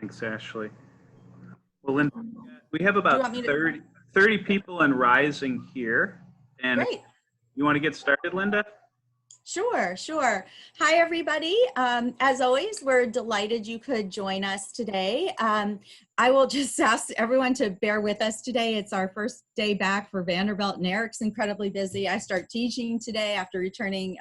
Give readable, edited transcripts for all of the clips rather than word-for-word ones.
Thanks, Ashley. Well, Linda, we have Do you about want me to- 30 people and rising here. And Great. you want to get started, Linda? Sure. Hi, everybody. As always, we're delighted you could join us today. I will just ask everyone to bear with us today. It's our first day back for Vanderbilt, and Eric's incredibly busy. I start teaching today after returning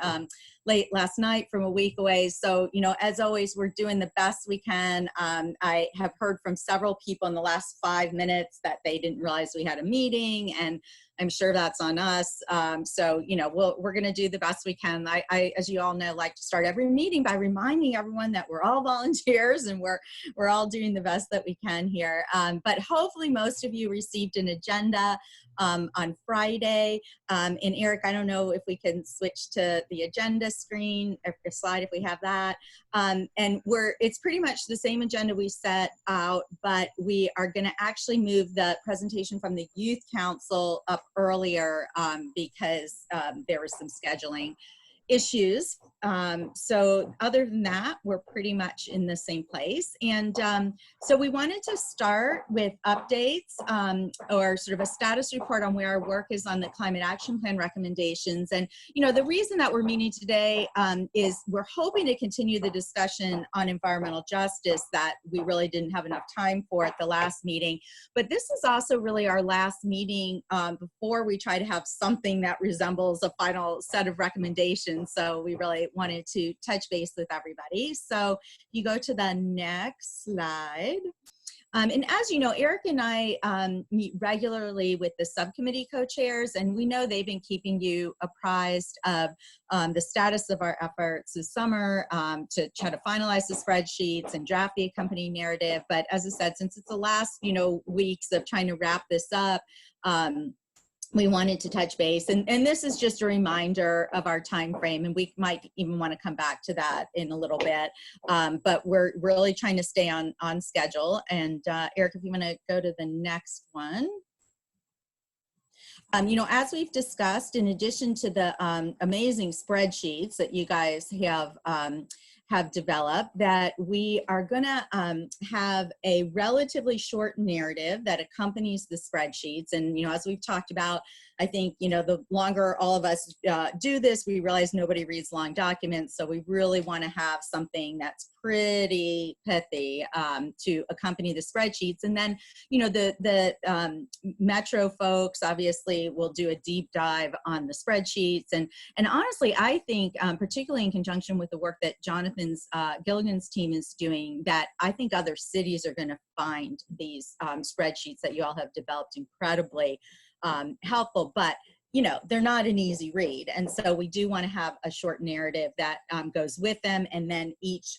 late last night from a week away. So, as always, we're doing the best we can. I have heard from several people in the last 5 minutes that they didn't realize we had a meeting, and I'm sure that's on us. So, we're going to do the best we can. I, as you all know, like to start every meeting by reminding everyone that we're all volunteers and we're all doing the best that we can here. But hopefully most of you received an agenda on Friday. And Eric, I don't know if we can switch to the agenda screen or slide if we have that. And it's pretty much the same agenda we set out, but we are going to actually move the presentation from the Youth Council up earlier because there was some scheduling issues. So other than that, we're pretty much in the same place. And so we wanted to start with updates or sort of a status report on where our work is on the Climate Action Plan recommendations. And, the reason that we're meeting today is we're hoping to continue the discussion on environmental justice that we really didn't have enough time for at the last meeting. But this is also really our last meeting before we try to have something that resembles a final set of recommendations. So we really wanted to touch base with everybody. So you go to the next slide. And as you know, Eric and I meet regularly with the subcommittee co-chairs, and we know they've been keeping you apprised of the status of our efforts this summer to try to finalize the spreadsheets and draft the accompanying narrative. But as I said, since it's the last, weeks of trying to wrap this up, we wanted to touch base, and this is just a reminder of our time frame, and we might even want to come back to that in a little bit, but we're really trying to stay on schedule. And Eric, if you want to go to the next one. As we've discussed, in addition to the amazing spreadsheets that you guys have developed, that we are going to have a relatively short narrative that accompanies the spreadsheets. And, as we've talked about, I think, the longer all of us do this, we realize nobody reads long documents. So we really want to have something that's pretty pithy to accompany the spreadsheets. And then, the Metro folks obviously will do a deep dive on the spreadsheets. And honestly, I think, particularly in conjunction with the work that Gilligan's team is doing, that I think other cities are going to find these spreadsheets that you all have developed incredibly helpful, but they're not an easy read. And so we do want to have a short narrative that goes with them. And then each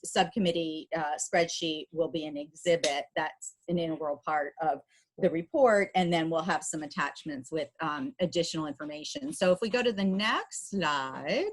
subcommittee spreadsheet will be an exhibit that's an integral part of the report. And then we'll have some attachments with additional information. So if we go to the next slide,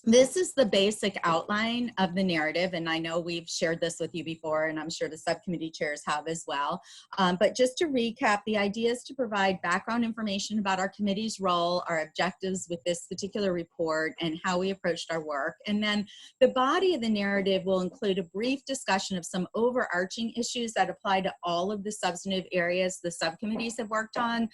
this is the basic outline of the narrative, and I know we've shared this with you before, and I'm sure the subcommittee chairs have as well. But just to recap, the idea is to provide background information about our committee's role, our objectives with this particular report, and how we approached our work. And then the body of the narrative will include a brief discussion of some overarching issues that apply to all of the substantive areas the subcommittees have worked on,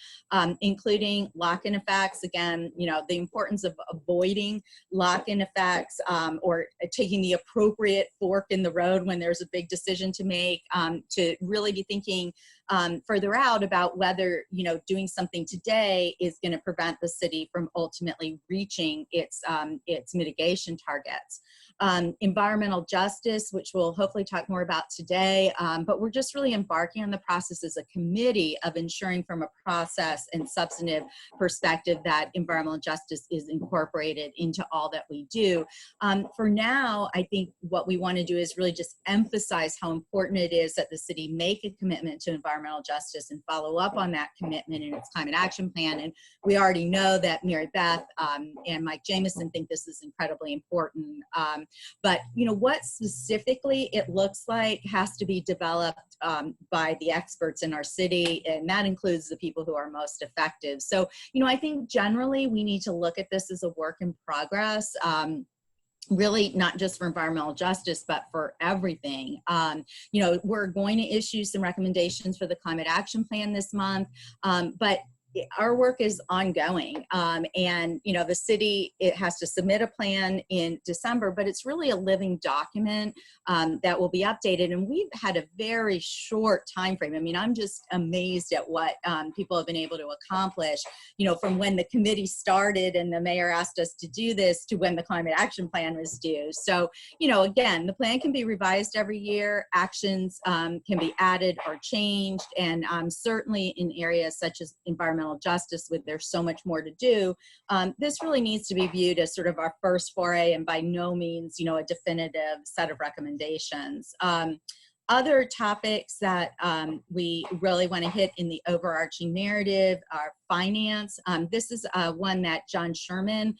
including lock-in effects. Again, the importance of avoiding lock-in effects or taking the appropriate fork in the road when there's a big decision to make, to really be thinking further out about whether doing something today is going to prevent the city from ultimately reaching its mitigation targets. Environmental justice, which we'll hopefully talk more about today, but we're just really embarking on the process as a committee of ensuring from a process and substantive perspective that environmental justice is incorporated into all that we do. For now, I think what we want to do is really just emphasize how important it is that the city make a commitment to environmental justice and follow up on that commitment in its climate action plan. And we already know that Mary Beth and Mike Jameson think this is incredibly important. But what specifically it looks like has to be developed by the experts in our city, and that includes the people who are most effective. So, I think generally we need to look at this as a work in progress. really not just for environmental justice, but for everything. You know, we're going to issue some recommendations for the climate action plan this month, but our work is ongoing. And, you know, the city, it has to submit a plan in December, but it's really a living document that will be updated. And we've had a very short time frame. I mean, I'm just amazed at what people have been able to accomplish, you know, from when the committee started and the mayor asked us to do this to when the climate action plan was due. So, you know, again, the plan can be revised every year. Actions can be added or changed. And certainly in areas such as environmental justice, with there's so much more to do, this really needs to be viewed as sort of our first foray, and by no means, you know, a definitive set of recommendations. Other topics that we really want to hit in the overarching narrative are finance. This is one that John Sherman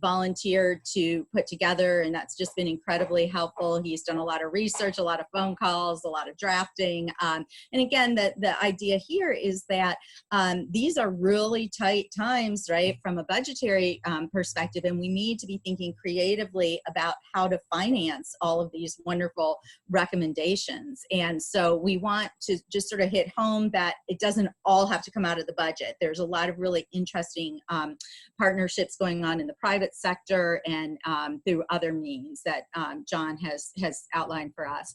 volunteered to put together, and that's just been incredibly helpful. He's done a lot of research, a lot of phone calls, a lot of drafting. And again, the idea here is that these are really tight times, right, from a budgetary perspective, and we need to be thinking creatively about how to finance all of these wonderful recommendations. And so we want to just sort of hit home that it doesn't all have to come out of the budget. There's a lot of really interesting partnerships going on in the private sector and through other means that John has outlined for us.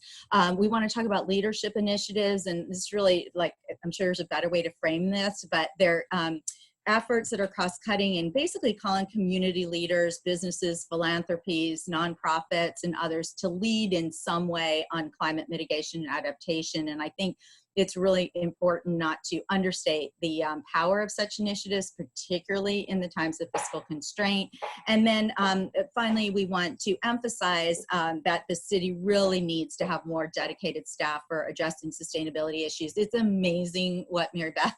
We want to talk about leadership initiatives, and this is really, like, I'm sure there's a better way to frame this, but they're efforts that are cross-cutting and basically calling community leaders, businesses, philanthropies, nonprofits, and others to lead in some way on climate mitigation and adaptation. And I think it's really important not to understate the power of such initiatives, particularly in the times of fiscal constraint. And then finally, we want to emphasize that the city really needs to have more dedicated staff for addressing sustainability issues. It's amazing what Mary Beth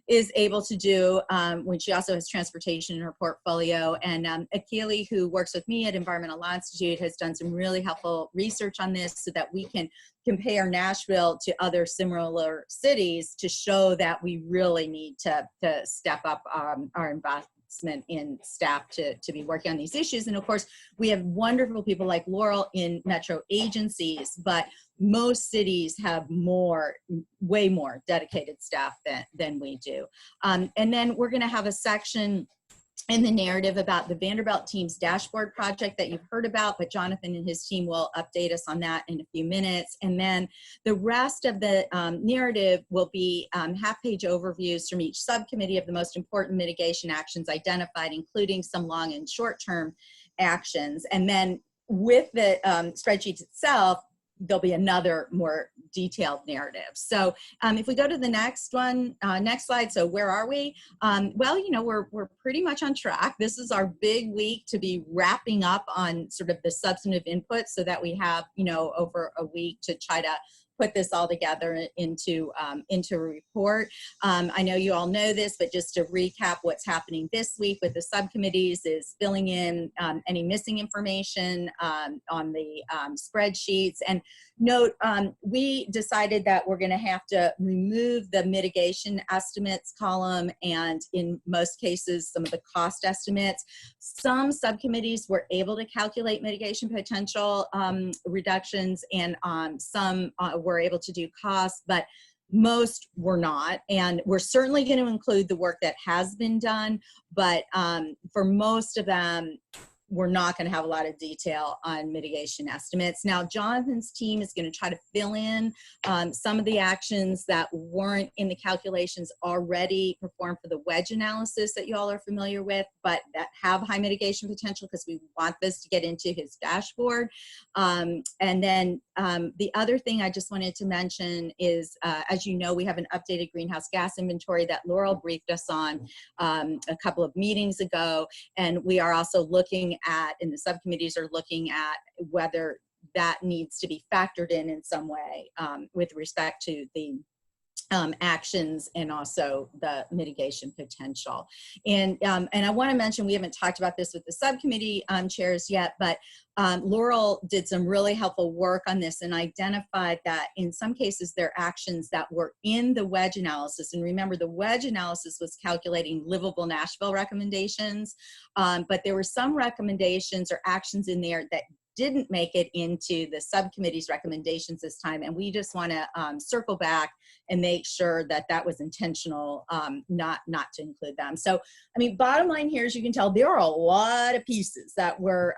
is able to do when she also has transportation in her portfolio. And Akili, who works with me at Environmental Law Institute, has done some really helpful research on this so that we can compare Nashville to other similar cities to show that we really need to step up our investment in staff to be working on these issues. And of course, we have wonderful people like Laurel in metro agencies, but most cities have way more dedicated staff than we do. And then we're going to have a section in the narrative about the Vanderbilt team's dashboard project that you've heard about, but Jonathan and his team will update us on that in a few minutes. And then the rest of the narrative will be half-page overviews from each subcommittee of the most important mitigation actions identified, including some long and short-term actions. And then with the spreadsheet itself, there'll be another more detailed narrative. So if we go to the next one, next slide. So where are we? Well, you know, we're pretty much on track. This is our big week to be wrapping up on sort of the substantive input so that we have, you know, over a week to try to put this all together into a report. I know you all know this, but just to recap what's happening this week with the subcommittees is filling in any missing information on the spreadsheets. And note, we decided that we're going to have to remove the mitigation estimates column and in most cases, some of the cost estimates. Some subcommittees were able to calculate mitigation potential reductions, and some were able to do costs, but most were not. And we're certainly going to include the work that has been done, but for most of them, we're not going to have a lot of detail on mitigation estimates. Now, Jonathan's team is going to try to fill in some of the actions that weren't in the calculations already performed for the wedge analysis that you all are familiar with, but that have high mitigation potential because we want this to get into his dashboard. And then the other thing I just wanted to mention is, as you know, we have an updated greenhouse gas inventory that Laurel briefed us on a couple of meetings ago, and we are also looking at, and the subcommittees are looking at whether that needs to be factored in some way with respect to the actions and also the mitigation potential. And I want to mention, we haven't talked about this with the subcommittee chairs yet, but Laurel did some really helpful work on this and identified that in some cases there are actions that were in the wedge analysis. And remember, the wedge analysis was calculating livable Nashville recommendations, but there were some recommendations or actions in there that didn't make it into the subcommittee's recommendations this time, and we just want to circle back and make sure that that was intentional, not to include them. So, I mean, bottom line here, as you can tell, there are a lot of pieces that we're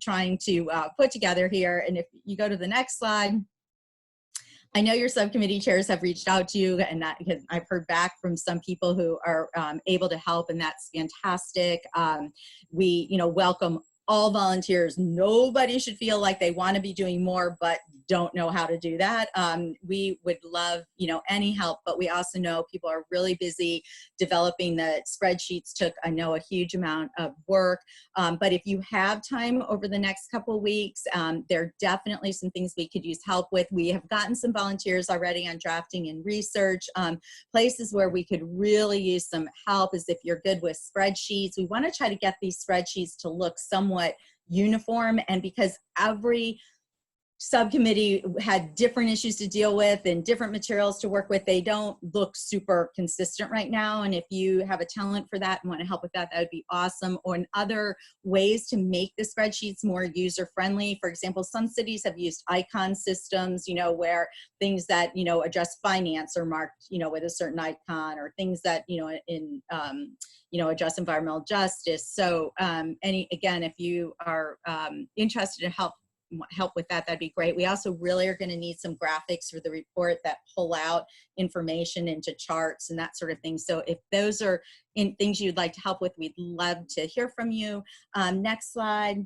trying to put together here. And if you go to the next slide, I know your subcommittee chairs have reached out to you, and that because I've heard back from some people who are able to help, and that's fantastic. We, welcome all volunteers. Nobody should feel like they want to be doing more but don't know how to do that. We would love, any help, but we also know people are really busy. Developing the spreadsheets took, I know, a huge amount of work. But if you have time over the next couple of weeks, there are definitely some things we could use help with. We have gotten some volunteers already on drafting and research. Places where we could really use some help is if you're good with spreadsheets. We want to try to get these spreadsheets to look somewhat uniform, and because every subcommittee had different issues to deal with and different materials to work with, they don't look super consistent right now. And if you have a talent for that and want to help with that, that would be awesome. Or in other ways to make the spreadsheets more user-friendly. For example, some cities have used icon systems, where things that, address finance are marked, with a certain icon, or things that, address environmental justice. So again, if you are interested in help with that, that'd be great. We also really are going to need some graphics for the report that pull out information into charts and that sort of thing. So if those are things you'd like to help with, we'd love to hear from you. Next slide.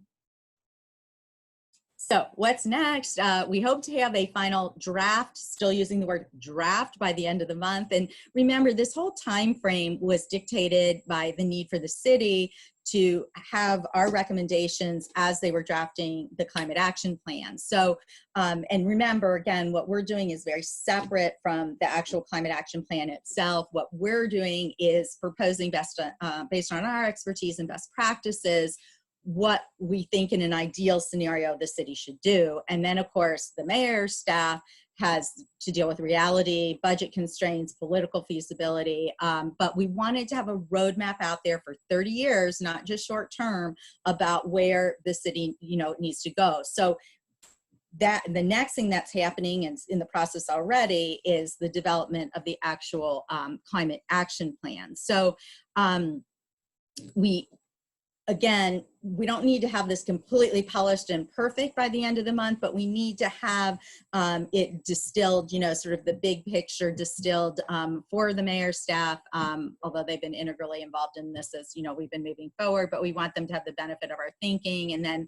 So what's next? We hope to have a final draft, still using the word draft, by the end of the month. And remember, this whole time frame was dictated by the need for the city to have our recommendations as they were drafting the climate action plan. So, and remember, again, what we're doing is very separate from the actual climate action plan itself. What we're doing is proposing based on our expertise and best practices, what we think in an ideal scenario the city should do. And then, of course, the mayor's staff has to deal with reality, budget constraints, political feasibility. But we wanted to have a roadmap out there for 30 years, not just short term, about where the city, needs to go. So that the next thing that's happening and in the process already is the development of the actual climate action plan. So again, we don't need to have this completely polished and perfect by the end of the month, but we need to have it distilled, sort of the big picture distilled for the mayor's staff, although they've been integrally involved in this as, we've been moving forward, but we want them to have the benefit of our thinking. And then,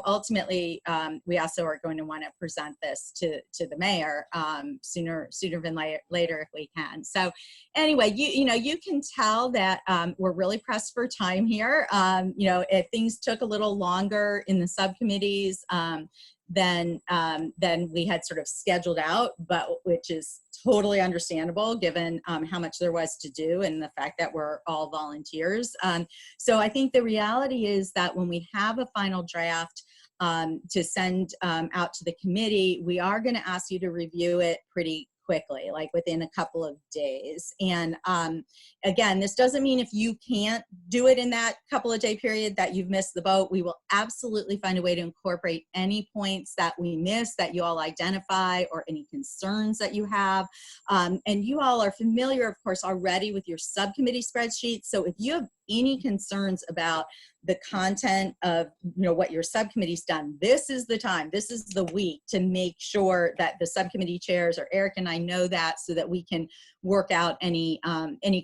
ultimately, we also are going to want to present this to the mayor sooner than later if we can. So anyway, you can tell that we're really pressed for time here. If things took a little longer in the subcommittees than we had sort of scheduled out, but which is totally understandable given how much there was to do and the fact that we're all volunteers. So I think the reality is that when we have a final draft to send out to the committee, we are going to ask you to review it pretty quickly, like within a couple of days. And again, this doesn't mean if you can't do it in that couple of day period that you've missed the boat. We will absolutely find a way to incorporate any points that we miss that you all identify or any concerns that you have. And you all are familiar, of course, already with your subcommittee spreadsheets. So if you have any concerns about the content of what your subcommittee's done, this is the time, this is the week to make sure that the subcommittee chairs or Eric and I know that, so that we can work out any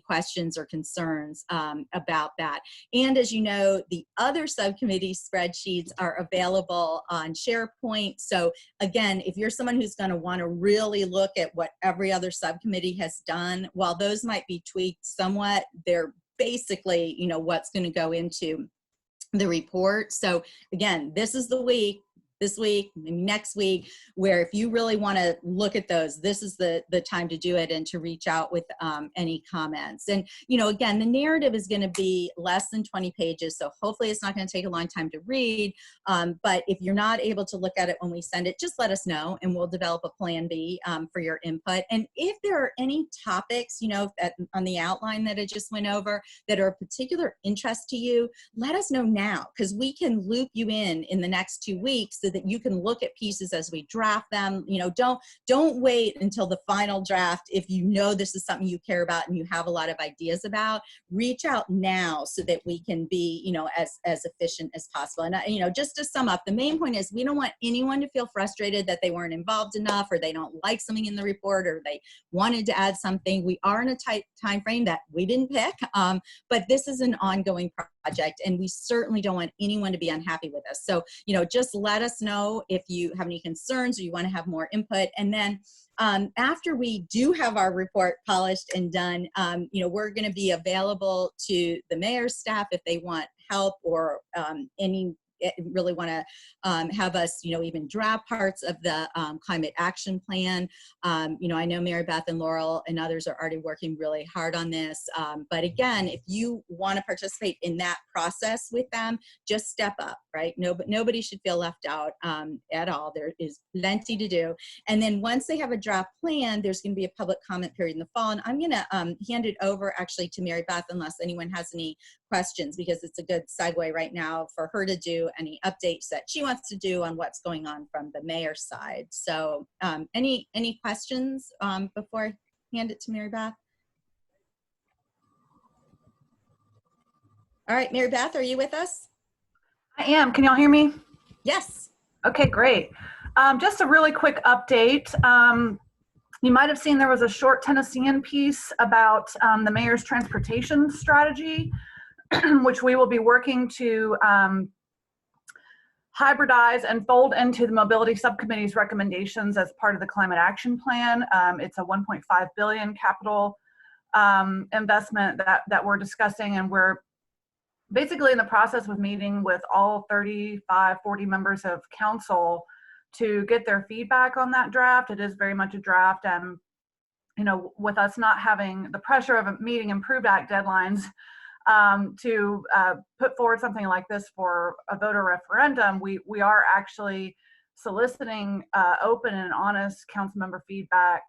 questions or concerns about that. And as you know, the other subcommittee spreadsheets are available on SharePoint. So again, if you're someone who's going to want to really look at what every other subcommittee has done, while those might be tweaked somewhat, they're basically, what's going to go into the report. So again, this is the week. this week, maybe next week, where if you really want to look at those, this is the time to do it and to reach out with any comments. And, you know, again, the narrative is going to be less than 20 pages, so hopefully it's not going to take a long time to read. But if you're not able to look at it when we send it, just let us know and we'll develop a plan B for your input. And if there are any topics, you know, on the outline that I just went over that are of particular interest to you, let us know now, because we can loop you in the next 2 weeks so that you can look at pieces as we draft them. You know, don't wait until the final draft. If you know this is something you care about and you have a lot of ideas about, reach out now so that we can be, you know, as efficient as possible. And, you know, just to sum up, the main point is we don't want anyone to feel frustrated that they weren't involved enough, or they don't like something in the report, or they wanted to add something. We are in a tight time frame that we didn't pick, but this is an ongoing project, and we certainly don't want anyone to be unhappy with us. So, you know, just let us know if you have any concerns or you want to have more input. And then after we do have our report polished and done, you know, we're going to be available to the mayor's staff if they want help, or really want to have us, you know, even draft parts of the climate action plan. You know, I know Mary Beth and Laurel and others are already working really hard on this. But again, if you want to participate in that process with them, just step up, right? Nobody should feel left out at all. There is plenty to do. And then once they have a draft plan, there's going to be a public comment period in the fall. And I'm going to hand it over actually to Mary Beth, unless anyone has any questions, because it's a good segue right now for her to do any updates that she wants to do on what's going on from the mayor's side. So any questions before I hand it to Mary Beth? All right, Mary Beth, are you with us? I am. Can y'all hear me? Yes. Okay, great. Just a really quick update. You might have seen there was a short Tennessean piece about the mayor's transportation strategy, which we will be working to hybridize and fold into the mobility subcommittee's recommendations as part of the climate action plan. It's a 1.5 billion capital investment that we're discussing, and we're basically in the process of meeting with all 35, 40 members of council to get their feedback on that draft. It is very much a draft, and you know, with us not having the pressure of meeting Improved Act deadlines to put forward something like this for a voter referendum, we are actually soliciting open and honest council member feedback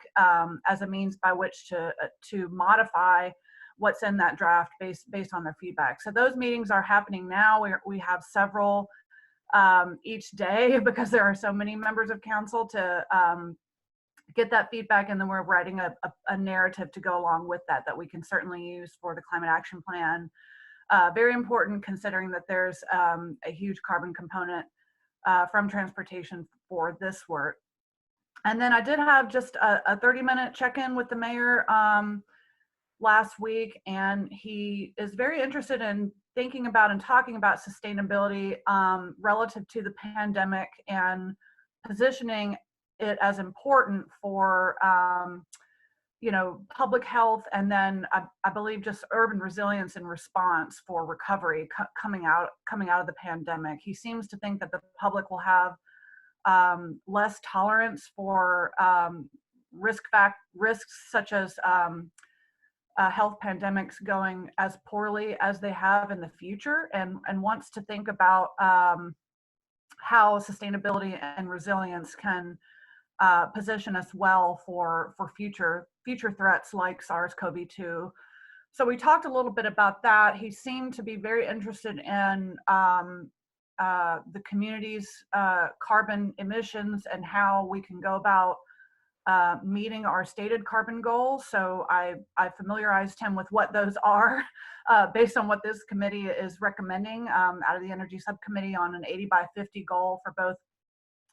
as a means by which to modify what's in that draft based on their feedback. So those meetings are happening now. We have several each day because there are so many members of council to get that feedback, and then we're writing a narrative to go along with that we can certainly use for the climate action plan. Very important, considering that there's a huge carbon component from transportation for this work. And then I did have just a 30-minute check-in with the mayor last week, and he is very interested in thinking about and talking about sustainability relative to the pandemic and positioning it as important for you know, public health, and then I believe just urban resilience in response for recovery coming out of the pandemic. He seems to think that the public will have less tolerance for risks such as health pandemics going as poorly as they have in the future, and wants to think about how sustainability and resilience can position us well for future threats like SARS-CoV-2. So we talked a little bit about that. He seemed to be very interested in the community's carbon emissions and how we can go about meeting our stated carbon goals. So I familiarized him with what those are based on what this committee is recommending out of the Energy Subcommittee on an 80 by 50 goal for both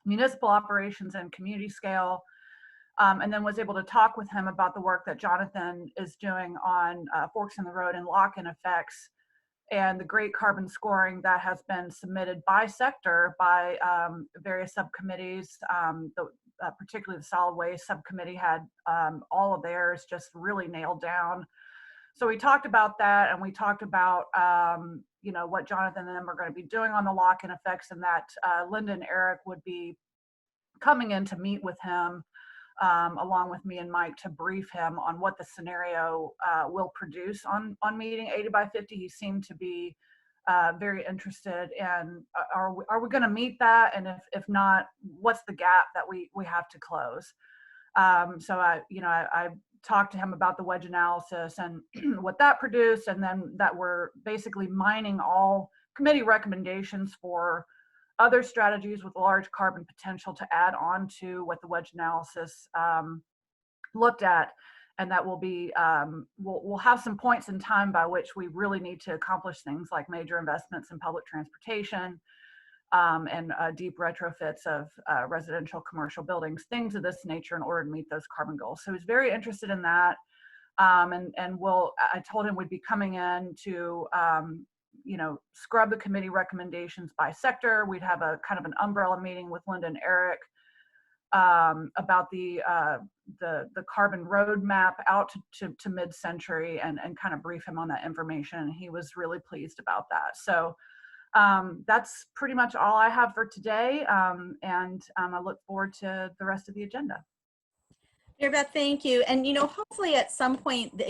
municipal operations and community scale, and then was able to talk with him about the work that Jonathan is doing on forks in the road and lock-in effects, and the great carbon scoring that has been submitted by sector by various subcommittees. Particularly the solid waste subcommittee had all of theirs just really nailed down. So we talked about that, and we talked about you know, what Jonathan and them are going to be doing on the lock-in effects, and that Linda and Eric would be coming in to meet with him along with me and Mike to brief him on what the scenario will produce on meeting 80 by 50. He seemed to be very interested in, are we going to meet that? And if not, what's the gap that we have to close? So I talked to him about the wedge analysis and what that produced, and then that we're basically mining all committee recommendations for other strategies with large carbon potential to add on to what the wedge analysis looked at. And that will be, we'll have some points in time by which we really need to accomplish things like major investments in public transportation and deep retrofits of residential commercial buildings, things of this nature in order to meet those carbon goals. So he's very interested in that. And I told him we'd be coming in to, scrub the committee recommendations by sector. We'd have a kind of an umbrella meeting with Linda and Eric about the carbon roadmap out to mid-century and kind of brief him on that information. And he was really pleased about that. So that's pretty much all I have for today. And I look forward to the rest of the agenda. Mary Beth, thank you. And, hopefully at some point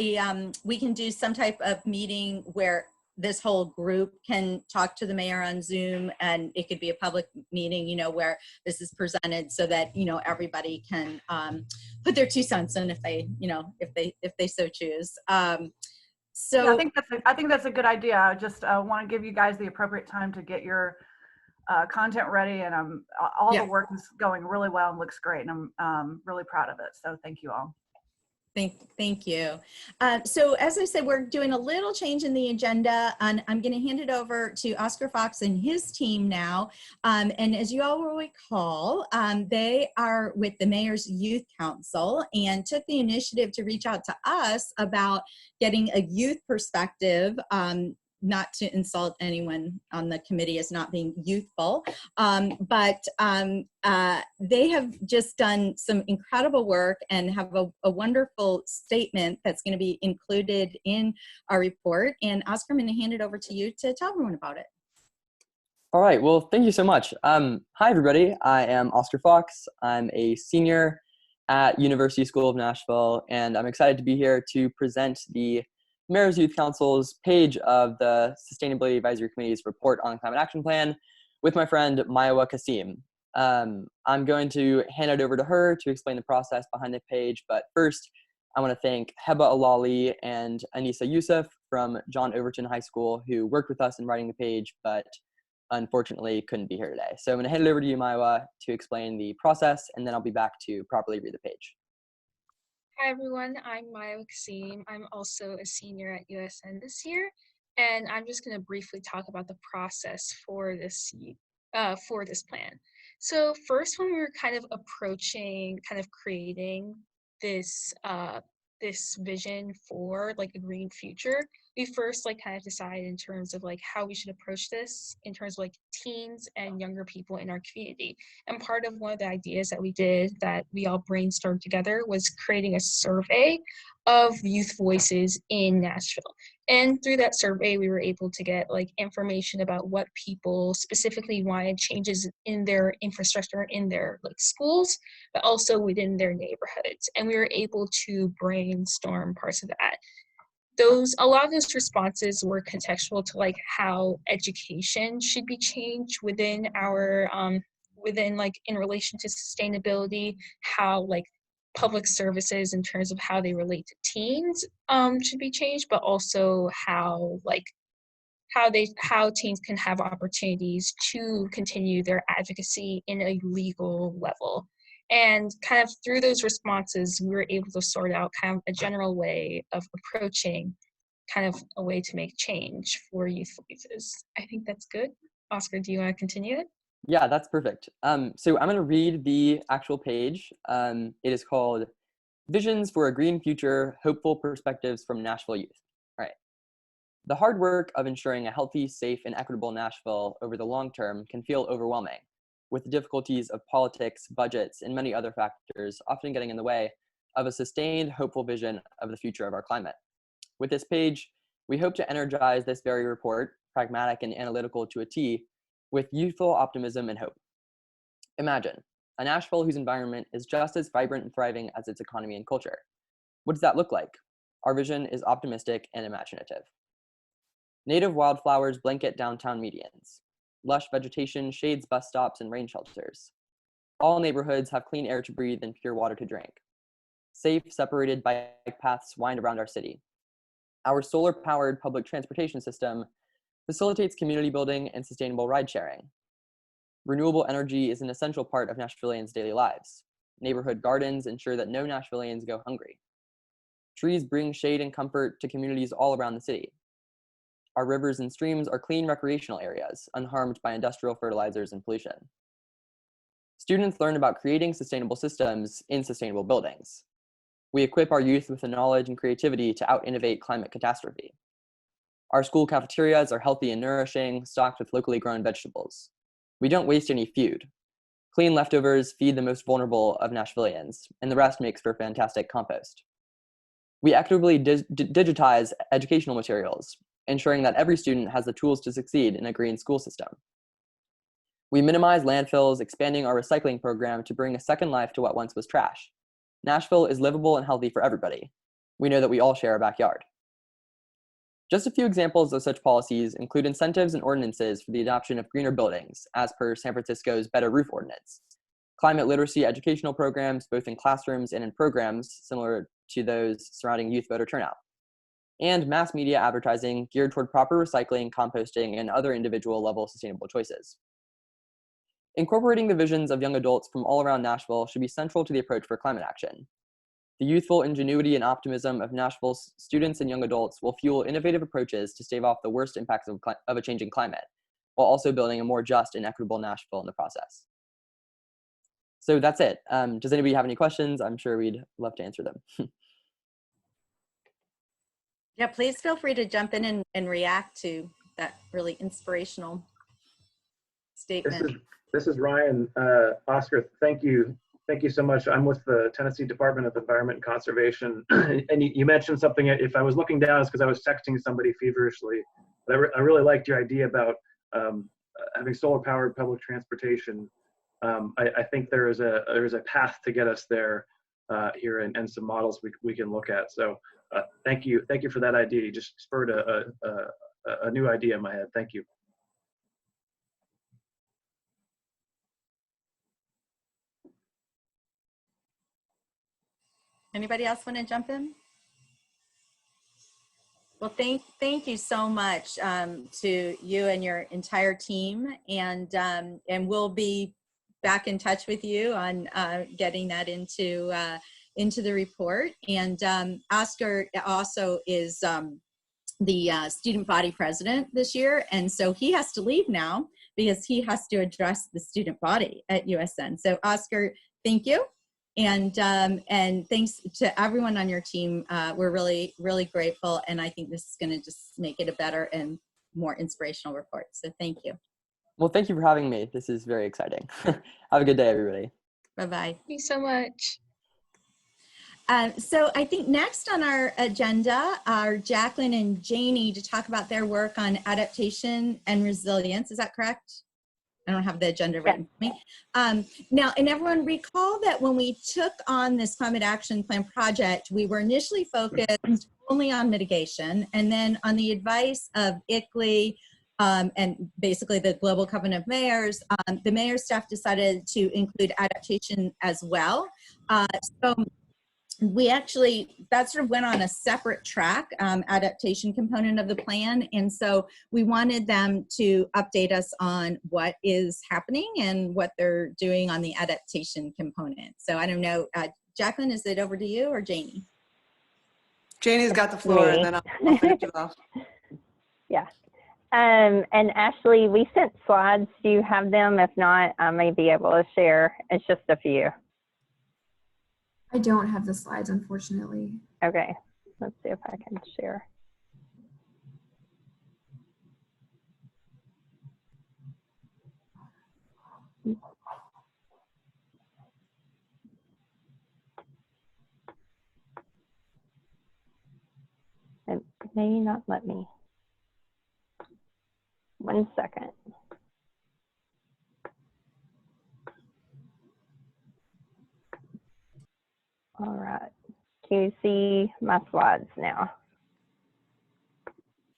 we can do some type of meeting where this whole group can talk to the mayor on Zoom, and it could be a public meeting, where this is presented so that, everybody can put their 2 cents in if they so choose. So yeah, I think that's a good idea. I just want to give you guys the appropriate time to get your content ready, and all the work is going really well and looks great, and I'm really proud of it. So thank you all. Thank you. So as I said, we're doing a little change in the agenda, and I'm going to hand it over to Oscar Fox and his team now. And as you all will recall, they are with the Mayor's Youth Council and took the initiative to reach out to us about getting a youth perspective, not to insult anyone on the committee as not being youthful, but they have just done some incredible work and have a wonderful statement that's going to be included in our report. And Oscar, I'm going to hand it over to you to tell everyone about it. All right, well, thank you so much. Hi, everybody. I am Oscar Fox. I'm a senior at University School of Nashville, and I'm excited to be here to present the Mayor's Youth Council's page of the Sustainability Advisory Committee's report on the Climate Action Plan with my friend Maiwa Kasim. I'm going to hand it over to her to explain the process behind the page, but first I want to thank Heba Alali and Anissa Youssef from John Overton High School, who worked with us in writing the page, but unfortunately couldn't be here today. So I'm going to hand it over to you, Maiwa, to explain the process, and then I'll be back to properly read the page. Hi everyone, I'm Maya Kasim. I'm also a senior at USN this year, and I'm just going to briefly talk about the process for this plan. So first, when we were kind of creating this this vision for like a green future, we first kind of decided in terms of how we should approach this in terms of teens and younger people in our community. And part of one of the ideas that we did that we all brainstormed together was creating a survey of youth voices in Nashville. And through that survey, we were able to get information about what people specifically wanted changes in their infrastructure, in their schools, but also within their neighborhoods. And we were able to brainstorm parts of that. A lot of those responses were contextual to how education should be changed within our in relation to sustainability, how public services in terms of how they relate to teens should be changed, but also how teens can have opportunities to continue their advocacy in a legal level. And kind of through those responses, we were able to sort out kind of a general way of approaching kind of a way to make change for youth voices. I think that's good. Oscar, do you want to continue it? Yeah, that's perfect. So I'm going to read the actual page. It is called Visions for a Green Future, Hopeful Perspectives from Nashville Youth. All right. The hard work of ensuring a healthy, safe, and equitable Nashville over the long term can feel overwhelming, with the difficulties of politics, budgets, and many other factors often getting in the way of a sustained, hopeful vision of the future of our climate. With this page, we hope to energize this very report, pragmatic, and analytical to a T, with youthful optimism and hope. Imagine a Nashville whose environment is just as vibrant and thriving as its economy and culture. What does that look like? Our vision is optimistic and imaginative. Native wildflowers blanket downtown medians. Lush vegetation shades bus stops and rain shelters. All neighborhoods have clean air to breathe and pure water to drink. Safe, separated bike paths wind around our city. Our solar-powered public transportation system facilitates community building and sustainable ride-sharing. Renewable energy is an essential part of Nashvillians' daily lives. Neighborhood gardens ensure that no Nashvillians go hungry. Trees bring shade and comfort to communities all around the city. Our rivers and streams are clean recreational areas, unharmed by industrial fertilizers and pollution. Students learn about creating sustainable systems in sustainable buildings. We equip our youth with the knowledge and creativity to out-innovate climate catastrophe. Our school cafeterias are healthy and nourishing, stocked with locally grown vegetables. We don't waste any food. Clean leftovers feed the most vulnerable of Nashvillians, and the rest makes for fantastic compost. We equitably digitize educational materials, ensuring that every student has the tools to succeed in a green school system. We minimize landfills, expanding our recycling program to bring a second life to what once was trash. Nashville is livable and healthy for everybody. We know that we all share a backyard. Just a few examples of such policies include incentives and ordinances for the adoption of greener buildings, as per San Francisco's Better Roof Ordinance, climate literacy educational programs, both in classrooms and in programs similar to those surrounding youth voter turnout, and mass media advertising geared toward proper recycling, composting, and other individual level sustainable choices. Incorporating the visions of young adults from all around Nashville should be central to the approach for climate action. The youthful ingenuity and optimism of Nashville's students and young adults will fuel innovative approaches to stave off the worst impacts of a changing climate, while also building a more just and equitable Nashville in the process. So that's it. Does anybody have any questions? I'm sure we'd love to answer them. Yeah, please feel free to jump in and react to that really inspirational statement. This is Ryan. Oscar, thank you so much. I'm with the Tennessee Department of Environment and Conservation, and you mentioned something. If I was looking down, it's because I was texting somebody feverishly. But I really liked your idea about having solar-powered public transportation. I think there is a path to get us there here, and some models we can look at. So thank you for that idea. You just spurred a new idea in my head. Thank you. Anybody else want to jump in? Well, thank you so much to you and your entire team, and we'll be back in touch with you on getting that into the report. And Oscar also is the student body president this year, and so he has to leave now because he has to address the student body at USN. So Oscar, thank you. And thanks to everyone on your team. We're really, really grateful. And I think this is going to just make it a better and more inspirational report. So thank you. Well, thank you for having me. This is very exciting. Have a good day, everybody. Bye-bye. Thank you so much. So I think next on our agenda are Jacqueline and Janie to talk about their work on adaptation and resilience. Is that correct? I don't have the agenda written for me. Now, and everyone recall that when we took on this climate action plan project, we were initially focused only on mitigation, and then on the advice of ICLEI and basically the Global Covenant of Mayors, the mayor staff decided to include adaptation as well. So we actually, that sort of went on a separate track, adaptation component of the plan. And so we wanted them to update us on what is happening and what they're doing on the adaptation component. So I don't know, Jacqueline, is it over to you or Janie? Janie's got the floor, and then I'll finish it off. Yeah. And Ashley, we sent slides. Do you have them? If not, I may be able to share. It's just a few. I don't have the slides, unfortunately. Okay, let's see if I can share. It may not let me. 1 second. All right. Can you see my slides now?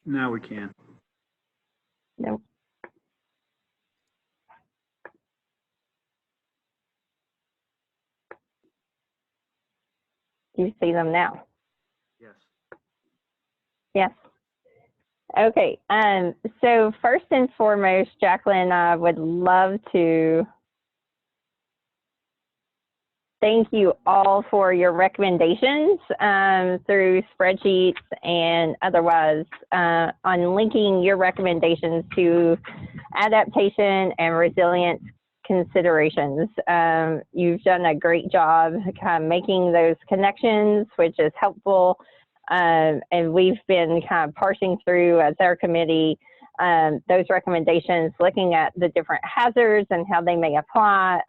Now we can. Nope. Do you see them now? Yes. Yes. Okay. So first and foremost, Jacqueline and I would love to thank you all for your recommendations through spreadsheets and otherwise on linking your recommendations to adaptation and resilience considerations. You've done a great job kind of making those connections, which is helpful. And we've been kind of parsing through as our committee those recommendations, looking at the different hazards and how they may apply,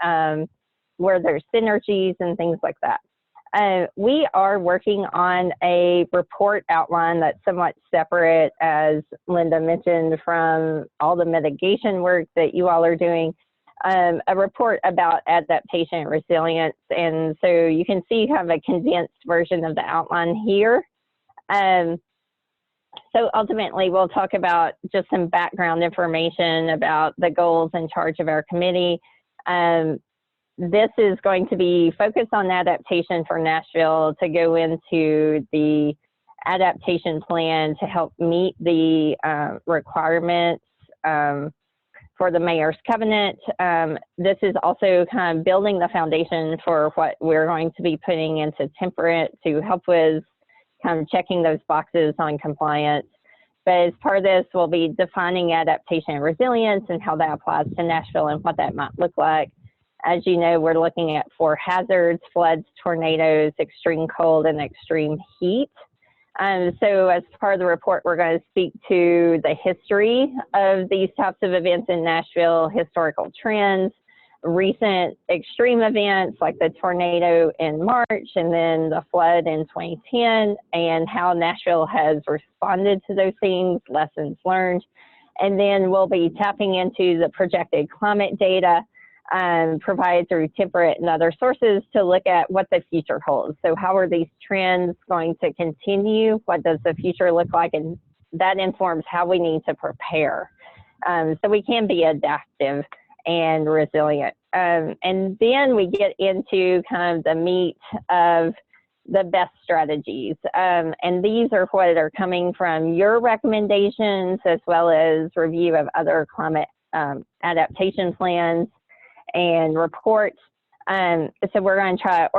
where there's synergies and things like that. We are working on a report outline that's somewhat separate, as Linda mentioned, from all the mitigation work that you all are doing. A report about adaptation and resilience. And so you can see kind of a condensed version of the outline here. So ultimately, we'll talk about just some background information about the goals and charge of our committee. This is going to be focused on adaptation for Nashville to go into the adaptation plan to help meet the requirements for the Mayor's Covenant. This is also kind of building the foundation for what we're going to be putting into temperate to help with kind of checking those boxes on compliance. But as part of this, we'll be defining adaptation and resilience and how that applies to Nashville and what that might look like. As you know, we're looking at 4 hazards: floods, tornadoes, extreme cold, and extreme heat. So as part of the report, we're going to speak to the history of these types of events in Nashville, historical trends, recent extreme events like the tornado in March and then the flood in 2010, and how Nashville has responded to those things, lessons learned. And then we'll be tapping into the projected climate data provided through temperate and other sources to look at what the future holds. So how are these trends going to continue? What does the future look like? And that informs how we need to prepare so we can be adaptive and resilient. And then we get into kind of the meat of the best strategies. And these are what are coming from your recommendations, as well as review of other climate adaptation plans and reports. So we're going to try to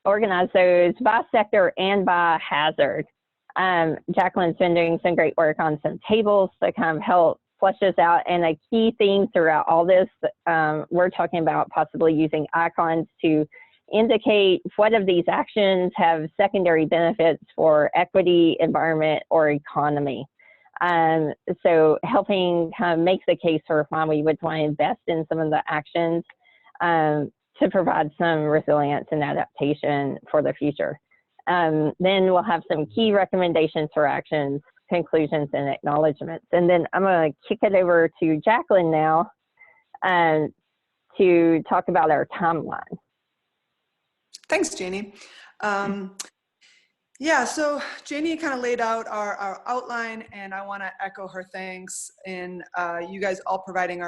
organize those by sector and by hazard. Jacqueline's been doing some great work on some tables to kind of help flesh this out. And a key theme throughout all this, we're talking about possibly using icons to indicate what of these actions have secondary benefits for equity, environment, or economy. So helping kind of make the case for why we would want to invest in some of the actions to provide some resilience and adaptation for the future. Then we'll have some key recommendations for actions, conclusions, and acknowledgements. And then I'm going to kick it over to Jacqueline now to talk about our timeline. Thanks, Janie. Yeah, so Janie kind of laid out our outline, and I want to echo her thanks in you guys all providing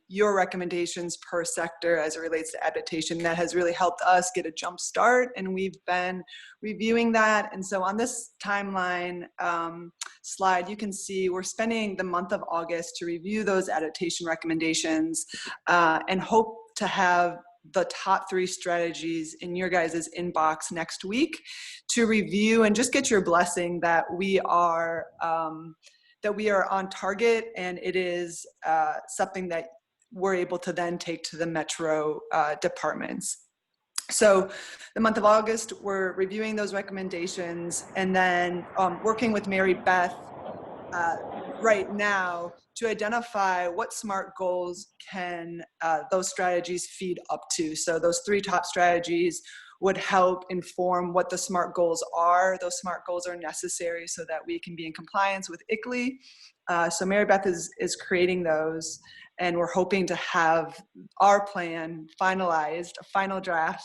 your recommendations per sector as it relates to adaptation. That has really helped us get a jump start, and we've been reviewing that. And so on this timeline slide, you can see we're spending the month of August to review those adaptation recommendations and hope to have the top 3 strategies in your guys' inbox next week to review and just get your blessing that we are on target, and it is something that we're able to then take to the metro departments. So the month of August, we're reviewing those recommendations and then working with Mary Beth right now to identify what SMART goals can those strategies feed up to. So those 3 top strategies would help inform what the SMART goals are. Those SMART goals are necessary so that we can be in compliance with ICLEI. So Mary Beth is creating those, and we're hoping to have our plan finalized, a final draft,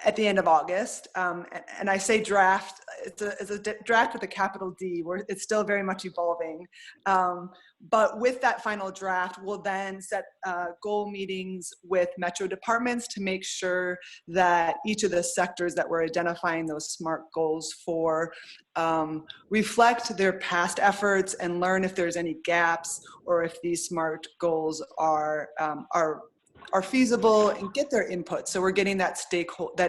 at the end of August. And I say draft, it's a draft with a capital D, where it's still very much evolving. But with that final draft, we'll then set goal meetings with metro departments to make sure that each of the sectors that we're identifying those SMART goals for reflect their past efforts and learn if there's any gaps or if these SMART goals are feasible, and get their input. So we're getting that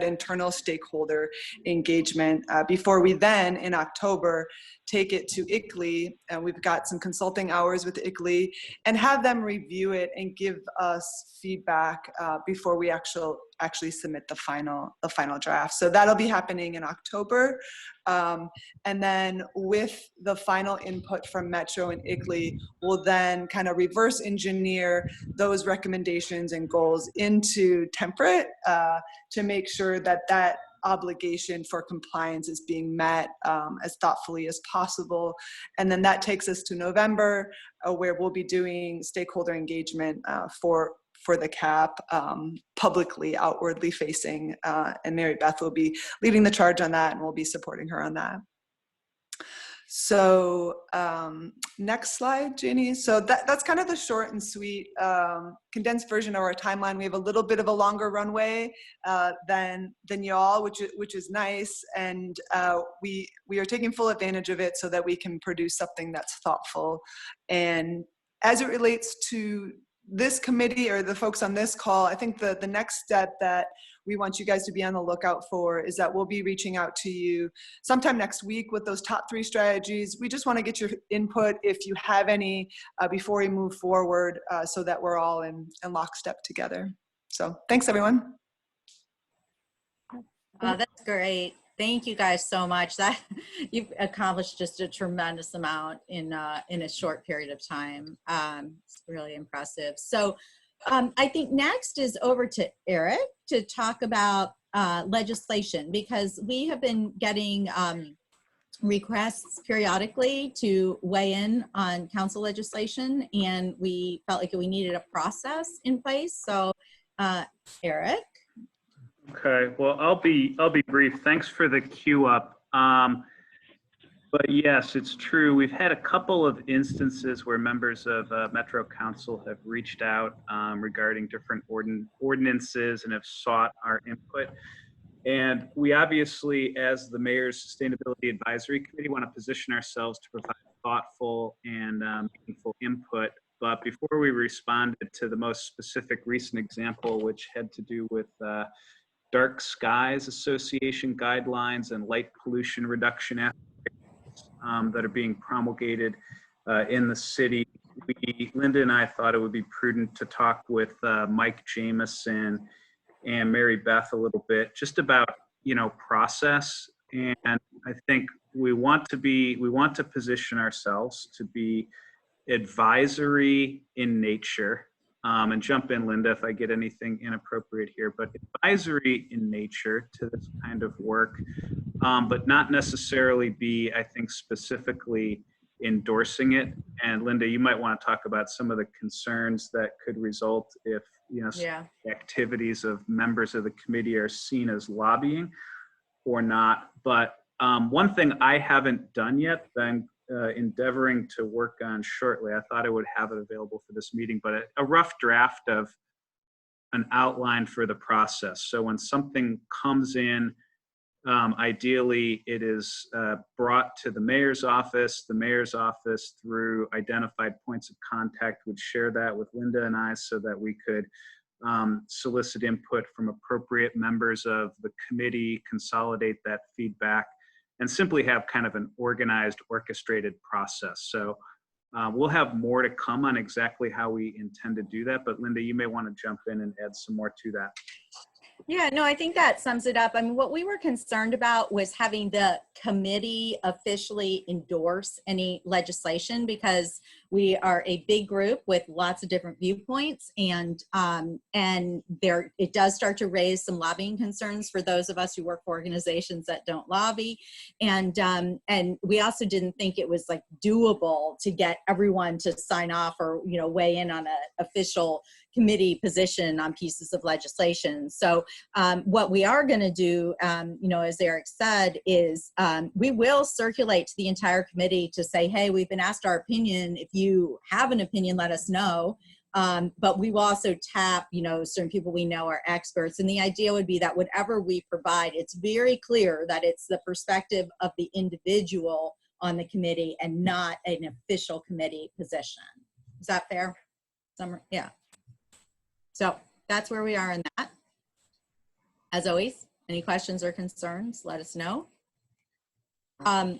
internal stakeholder engagement before we then in October take it to ICLEI, and we've got some consulting hours with ICLEI, and have them review it and give us feedback before we actually submit the final draft. So that'll be happening in October. And then with the final input from Metro and ICLEI, we'll then kind of reverse engineer those recommendations and goals into temperate to make sure that that obligation for compliance is being met as thoughtfully as possible. And then that takes us to November, where we'll be doing stakeholder engagement for the CAP, publicly, outwardly facing, and Mary Beth will be leading the charge on that, and we'll be supporting her on that. So next slide, Jeannie. So that's kind of the short and sweet condensed version of our timeline. We have a little bit of a longer runway than y'all, which is nice, and we are taking full advantage of it so that we can produce something that's thoughtful. And as it relates to this committee or the folks on this call, I think the next step that we want you guys to be on the lookout for is that we'll be reaching out to you sometime next week with those top 3 strategies. We just want to get your input if you have any before we move forward, so that we're all in lockstep together. So thanks, everyone. That's great. Thank you guys so much. That you've accomplished just a tremendous amount in a short period of time. It's really impressive. So I think next is over to Eric to talk about legislation, because we have been getting requests periodically to weigh in on council legislation, and we felt like we needed a process in place. So Eric. Okay, well, I'll be brief. Thanks for the queue up. But yes, it's true. We've had a couple of instances where members of Metro Council have reached out regarding different ordinances and have sought our input. And we obviously, as the Mayor's Sustainability Advisory Committee, want to position ourselves to provide thoughtful and meaningful input. But before we responded to the most specific recent example, which had to do with Dark Skies Association guidelines and light pollution reduction that are being promulgated in the city, Linda and I thought it would be prudent to talk with Mike Jameson and Mary Beth a little bit just about, process. And I think we want to position ourselves to be advisory in nature. And jump in, Linda, if I get anything inappropriate here, but advisory in nature to this kind of work, but not necessarily be, I think, specifically endorsing it. And Linda, you might want to talk about some of the concerns that could result if, activities of members of the committee are seen as lobbying or not. But one thing I haven't done yet, that I'm endeavoring to work on shortly, I thought I would have it available for this meeting, but a rough draft of an outline for the process. So when something comes in, ideally it is brought to the mayor's office. The mayor's office, through identified points of contact, would share that with Linda and I so that we could solicit input from appropriate members of the committee, consolidate that feedback, and simply have kind of an organized, orchestrated process. So we'll have more to come on exactly how we intend to do that. But Linda, you may want to jump in and add some more to that. Yeah, no, I think that sums it up. I mean, what we were concerned about was having the committee officially endorse any legislation, because we are a big group with lots of different viewpoints, and there it does start to raise some lobbying concerns for those of us who work for organizations that don't lobby, and we also didn't think it was like doable to get everyone to sign off or weigh in on an official committee position on pieces of legislation. So what we are going to do, as Eric said, is we will circulate to the entire committee to say, hey, we've been asked our opinion. If you have an opinion, let us know. But we will also tap, certain people we know are experts. And the idea would be that whatever we provide, it's very clear that it's the perspective of the individual on the committee and not an official committee position. Is that fair? Yeah. So that's where we are in that. As always, any questions or concerns, let us know. All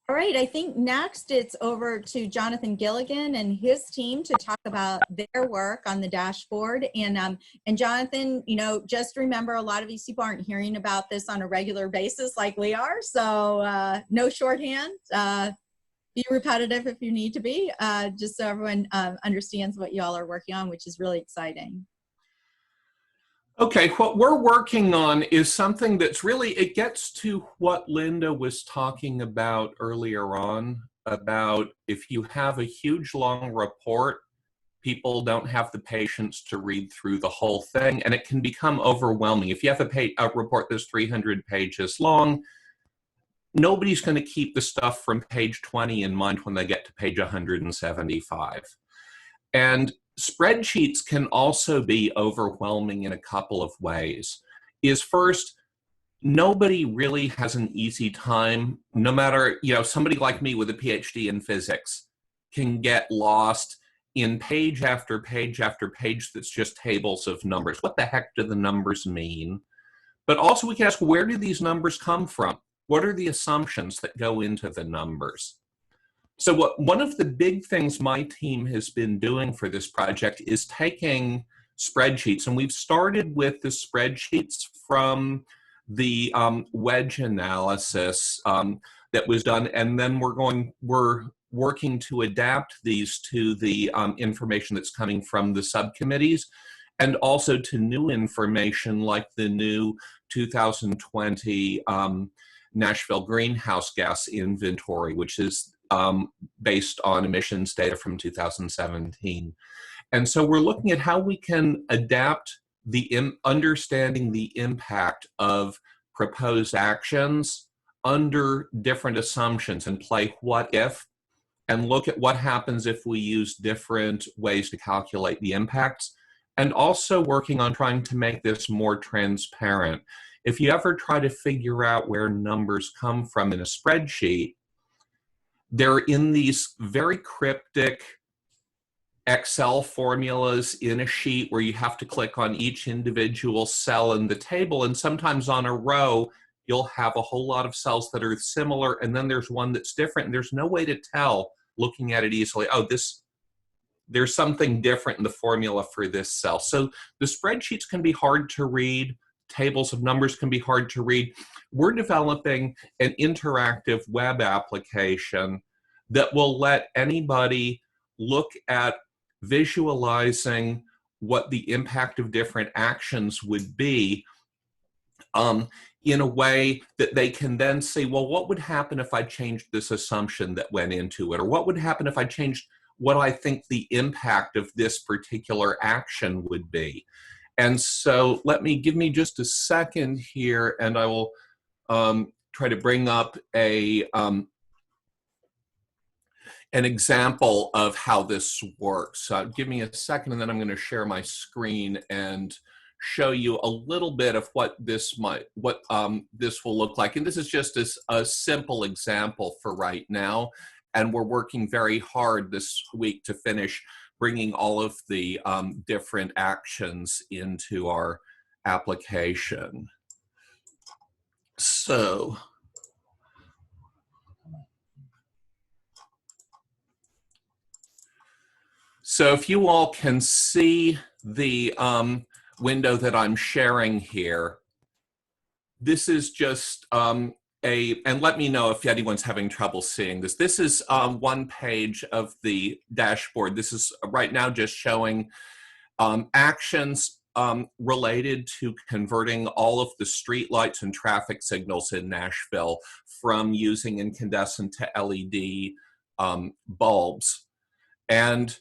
right, I think next it's over to Jonathan Gilligan and his team to talk about their work on the dashboard. And Jonathan, just remember, a lot of these people aren't hearing about this on a regular basis like we are. So no shorthand. Be repetitive if you need to be, just so everyone understands what y'all are working on, which is really exciting. Okay, what we're working on is something that's really, it gets to what Linda was talking about earlier on, about if you have a huge long report, people don't have the patience to read through the whole thing, and it can become overwhelming. If you have a report that's 300 pages long, nobody's going to keep the stuff from page 20 in mind when they get to page 175. And spreadsheets can also be overwhelming in a couple of ways. First, nobody really has an easy time, no matter, somebody like me with a PhD in physics can get lost in page after page after page that's just tables of numbers. What the heck do the numbers mean? But also we can ask, where do these numbers come from? What are the assumptions that go into the numbers? So one of the big things my team has been doing for this project is taking spreadsheets, and we've started with the spreadsheets from the wedge analysis that was done, and then we're working to adapt these to the information that's coming from the subcommittees, and also to new information like the new 2020 Nashville greenhouse gas inventory, which is based on emissions data from 2017. And so we're looking at how we can adapt understanding the impact of proposed actions under different assumptions and play what if, and look at what happens if we use different ways to calculate the impacts, and also working on trying to make this more transparent. If you ever try to figure out where numbers come from in a spreadsheet, they're in these very cryptic Excel formulas in a sheet where you have to click on each individual cell in the table, and sometimes on a row you'll have a whole lot of cells that are similar, and then there's one that's different, and there's no way to tell looking at it easily, oh, there's something different in the formula for this cell. So the spreadsheets can be hard to read, tables of numbers can be hard to read. We're developing an interactive web application that will let anybody look at visualizing what the impact of different actions would be in a way that they can then say, well, what would happen if I changed this assumption that went into it? Or what would happen if I changed what I think the impact of this particular action would be? And so give me just a second here, and I will try to bring up an example of how this works. Give me a second, and then I'm going to share my screen and show you a little bit of what this will look like. And this is just a simple example for right now, and we're working very hard this week to finish bringing all of the different actions into our application. So if you all can see the window that I'm sharing here, this is just and let me know if anyone's having trouble seeing this. This is one page of the dashboard. This is right now just showing actions related to converting all of the street lights and traffic signals in Nashville from using incandescent to LED bulbs. And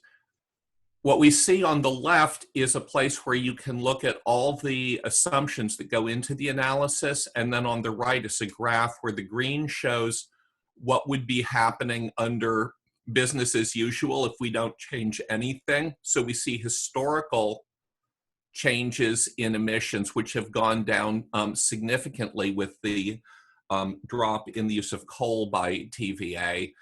what we see on the left is a place where you can look at all the assumptions that go into the analysis, and then on the right is a graph where the green shows what would be happening under business as usual if we don't change anything. So we see historical changes in emissions, which have gone down significantly with the drop in the use of coal by TVA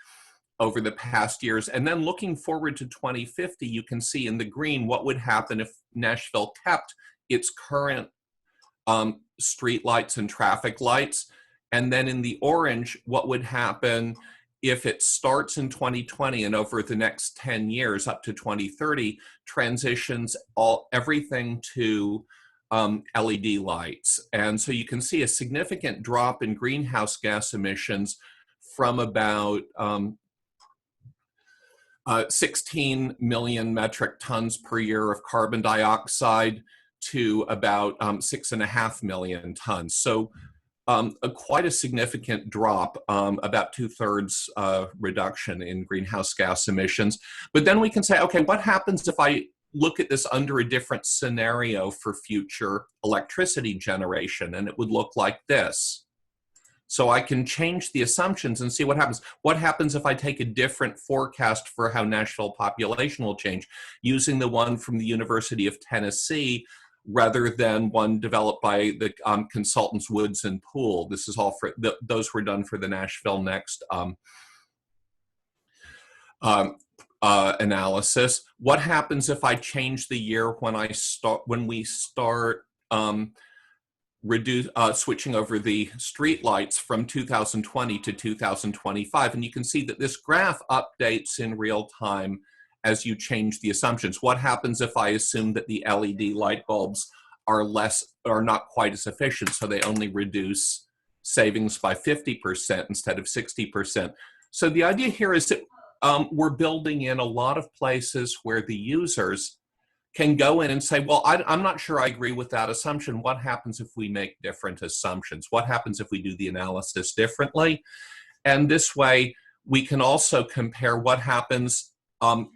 over the past years. And then looking forward to 2050, you can see in the green what would happen if Nashville kept its current street lights and traffic lights. And then in the orange, what would happen if it starts in 2020 and over the next 10 years up to 2030 transitions everything to LED lights. And so you can see a significant drop in greenhouse gas emissions from about 16 million metric tons per year of carbon dioxide to about 6.5 million tons. So quite a significant drop, about 2/3 reduction in greenhouse gas emissions. But then we can say, okay, what happens if I look at this under a different scenario for future electricity generation? And it would look like this. So I can change the assumptions and see what happens. What happens if I take a different forecast for how Nashville population will change, using the one from the University of Tennessee rather than one developed by the consultants Woods and Poole? This is all for, those were done for the Nashville Next analysis. What happens if I change the year when we start switching over the street lights from 2020 to 2025? And you can see that this graph updates in real time as you change the assumptions. What happens if I assume that the LED light bulbs are not quite as efficient, so they only reduce savings by 50% instead of 60%? So the idea here is that we're building in a lot of places where the users can go in and say, well, I'm not sure I agree with that assumption. What happens if we make different assumptions? What happens if we do the analysis differently? And this way, we can also compare what happens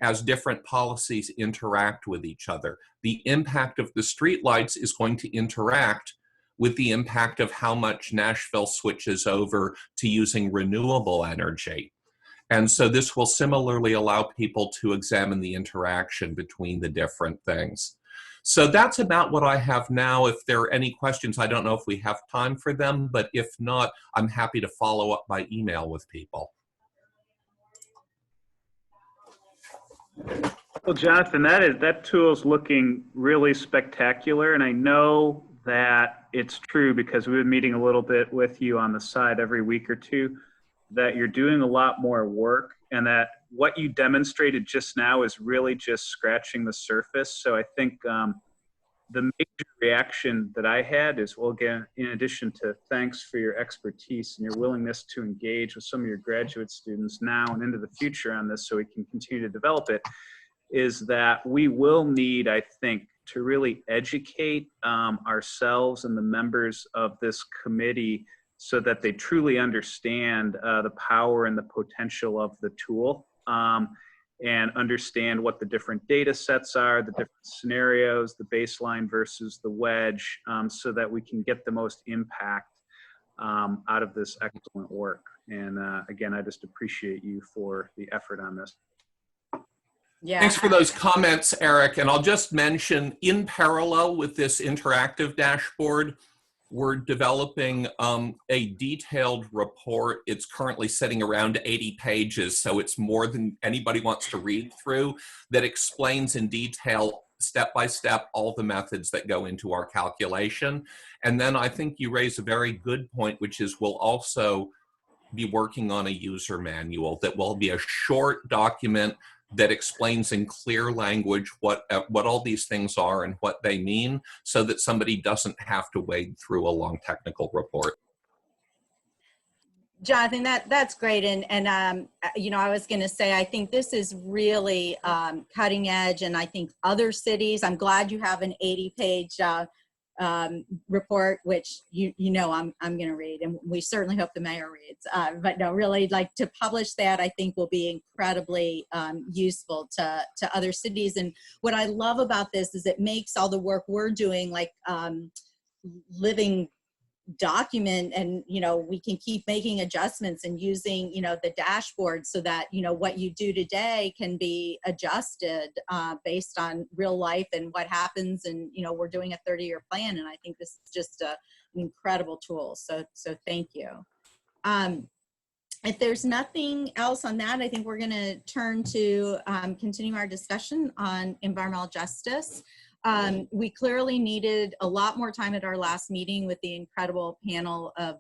as different policies interact with each other. The impact of the streetlights is going to interact with the impact of how much Nashville switches over to using renewable energy. And so this will similarly allow people to examine the interaction between the different things. So that's about what I have now. If there are any questions, I don't know if we have time for them, but if not, I'm happy to follow up by email with people. Well, Jonathan, that tool's looking really spectacular, and I know that it's true because we've been meeting a little bit with you on the side every week or two, that you're doing a lot more work, and that what you demonstrated just now is really just scratching the surface. So I think the major reaction that I had is, well, again, in addition to thanks for your expertise and your willingness to engage with some of your graduate students now and into the future on this so we can continue to develop it, is that we will need, I think, to really educate ourselves and the members of this committee so that they truly understand the power and the potential of the tool, and understand what the different data sets are, the different scenarios, the baseline versus the wedge, so that we can get the most impact out of this excellent work. And again, I just appreciate you for the effort on this. Yeah. Thanks for those comments, Eric. And I'll just mention, in parallel with this interactive dashboard, we're developing a detailed report. It's currently sitting around 80 pages, so it's more than anybody wants to read through, that explains in detail, step by step, all the methods that go into our calculation. And then I think you raise a very good point, which is we'll also be working on a user manual that will be a short document that explains in clear language what all these things are and what they mean, so that somebody doesn't have to wade through a long technical report. Jonathan, that's great. And you know, I was going to say, I think this is really cutting edge. And I think other cities, I'm glad you have an 80-page report, which you know I'm going to read, and we certainly hope the mayor reads. But no, really, like, to publish that, I think will be incredibly useful to other cities. And what I love about this is it makes all the work we're doing like living document, and you know, we can keep making adjustments and using, you know, the dashboard so that, you know, what you do today can be adjusted based on real life and what happens. And you know, we're doing a 30-year plan, and I think this is just an incredible tool. So thank you. If there's nothing else on that, I think we're going to turn to continue our discussion on environmental justice. We clearly needed a lot more time at our last meeting with the incredible panel of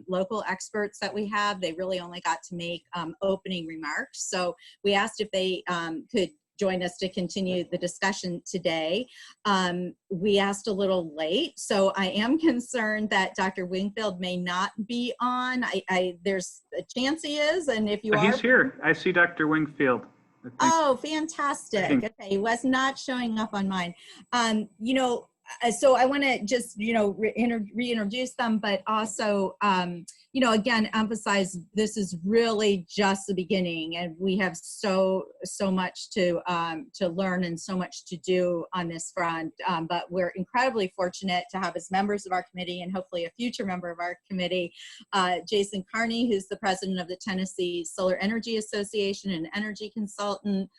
local experts that we have. They really only got to make opening remarks. So we asked if they could join us to continue the discussion today. We asked a little late, so I am concerned that Dr. Wingfield may not be on. There's a chance he is, and if you are— He's here. I see Dr. Wingfield. Oh, fantastic. Okay, he was not showing up on mine. You know, so I want to just, you know, reintroduce them, but also, you know, again, emphasize this is really just the beginning, and we have so much to learn and so much to do on this front. But we're incredibly fortunate to have as members of our committee, and hopefully a future member of our committee, Jason Carney, who's the president of the Tennessee Solar Energy Association and energy consultant.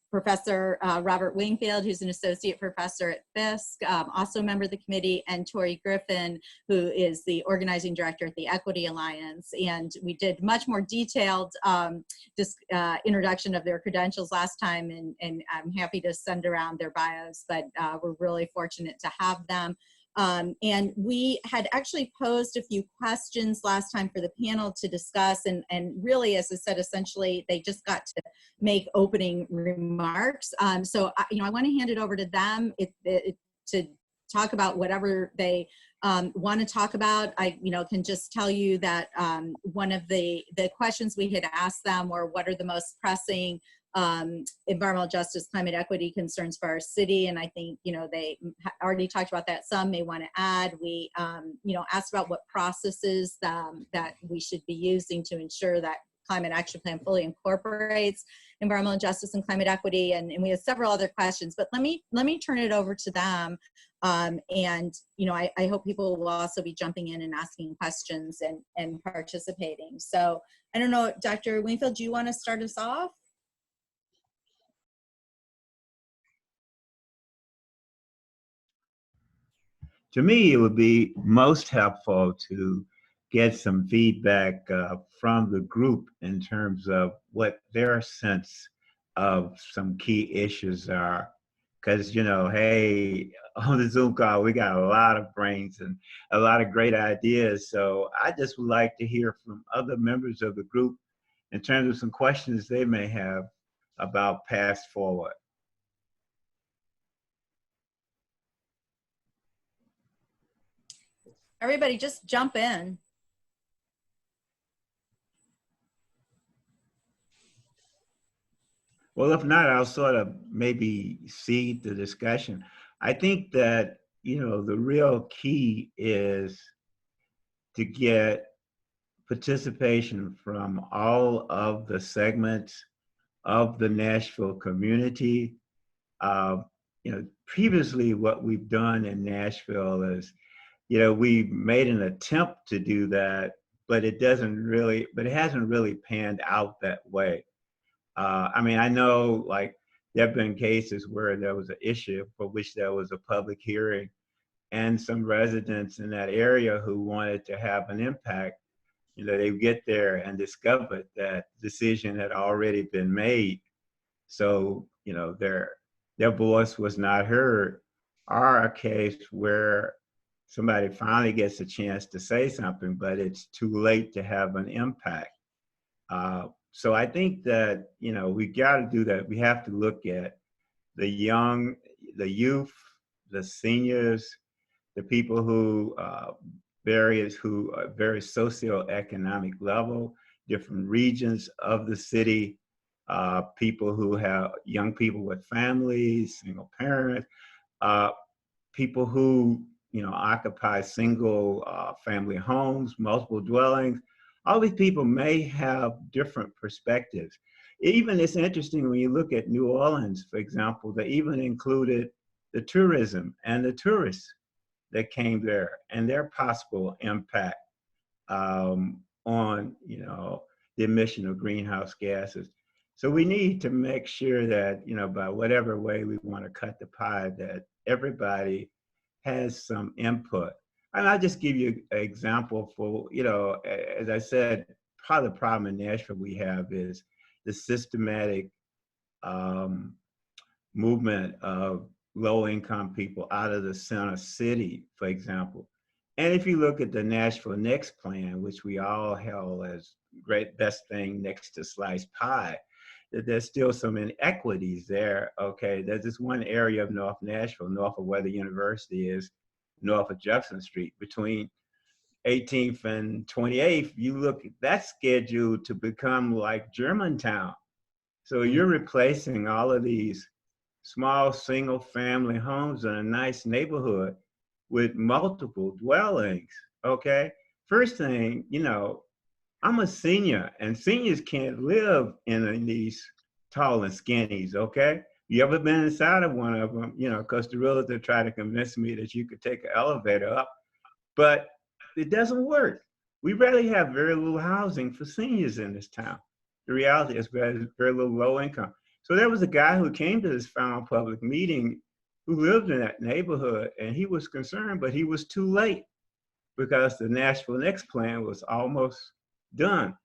Professor Robert Wingfield, who's an associate professor at Fisk, also a member of the committee, and Tori Griffin, who is the organizing director at the Equity Alliance. And we did much more detailed introduction of their credentials last time, and I'm happy to send around their bios, but we're really fortunate to have them. And we had actually posed a few questions last time for the panel to discuss, and really, as I said, essentially they just got to make opening remarks. So you know, I want to hand it over to them to talk about whatever they want to talk about. I, you know, can just tell you that one of the questions we had asked them were, what are the most pressing environmental justice, climate equity concerns for our city? And I think, you know, they already talked about that. Some may want to add. We, you know, asked about what processes that we should be using to ensure that climate action plan fully incorporates environmental justice and climate equity. And we have several other questions, but let me turn it over to them. And, you know, I hope people will also be jumping in and asking questions and participating. So I don't know, Dr. Wingfield, do you want to start us off? To me, it would be most helpful to get some feedback from the group in terms of what their sense of some key issues are. Because, you know, hey, on the Zoom call, we got a lot of brains and a lot of great ideas. So I just would like to hear from other members of the group in terms of some questions they may have about path forward. Everybody just jump in. Well, if not, I'll sort of maybe seed the discussion. I think that, you know, the real key is to get participation from all of the segments of the Nashville community. You know, previously what we've done in Nashville is, you know, we've made an attempt to do that, but it hasn't really panned out that way. I mean, I know, like, there have been cases where there was an issue for which there was a public hearing, and some residents in that area who wanted to have an impact, you know, they get there and discovered that decision had already been made. So, you know, their voice was not heard. Or a case where somebody finally gets a chance to say something, but it's too late to have an impact. So I think that, you know, we got to do that. We have to look at the youth, the seniors, the people who various socioeconomic level, different regions of the city, people who have young people with families, single parents, people who occupy single family homes, multiple dwellings. All these people may have different perspectives. Even it's interesting when you look at New Orleans, for example, they even included the tourism and the tourists that came there and their possible impact on the emission of greenhouse gases. So we need to make sure that by whatever way we want to cut the pie, that everybody has some input. And I'll just give you an example for, as I said, part of the problem in Nashville we have is the systematic movement of low-income people out of the center city, for example. And if you look at the Nashville Next plan, which we all held as great best thing next to sliced pie, that there's still some inequities there. Okay, there's this one area of North Nashville, north of where the university is, north of Jefferson Street, between 18th and 28th, you look at that scheduled to become like Germantown. So you're replacing all of these small single family homes in a nice neighborhood with multiple dwellings, okay? First thing, I'm a senior and seniors can't live in these tall and skinnies, okay? You ever been inside of one of them? Because the realtor tried to convince me that you could take an elevator up, but it doesn't work. We really have very little housing for seniors in this town. The reality is very, very little low income. So there was a guy who came to this final public meeting who lived in that neighborhood, and he was concerned, but he was too late because the Nashville Next plan was almost done.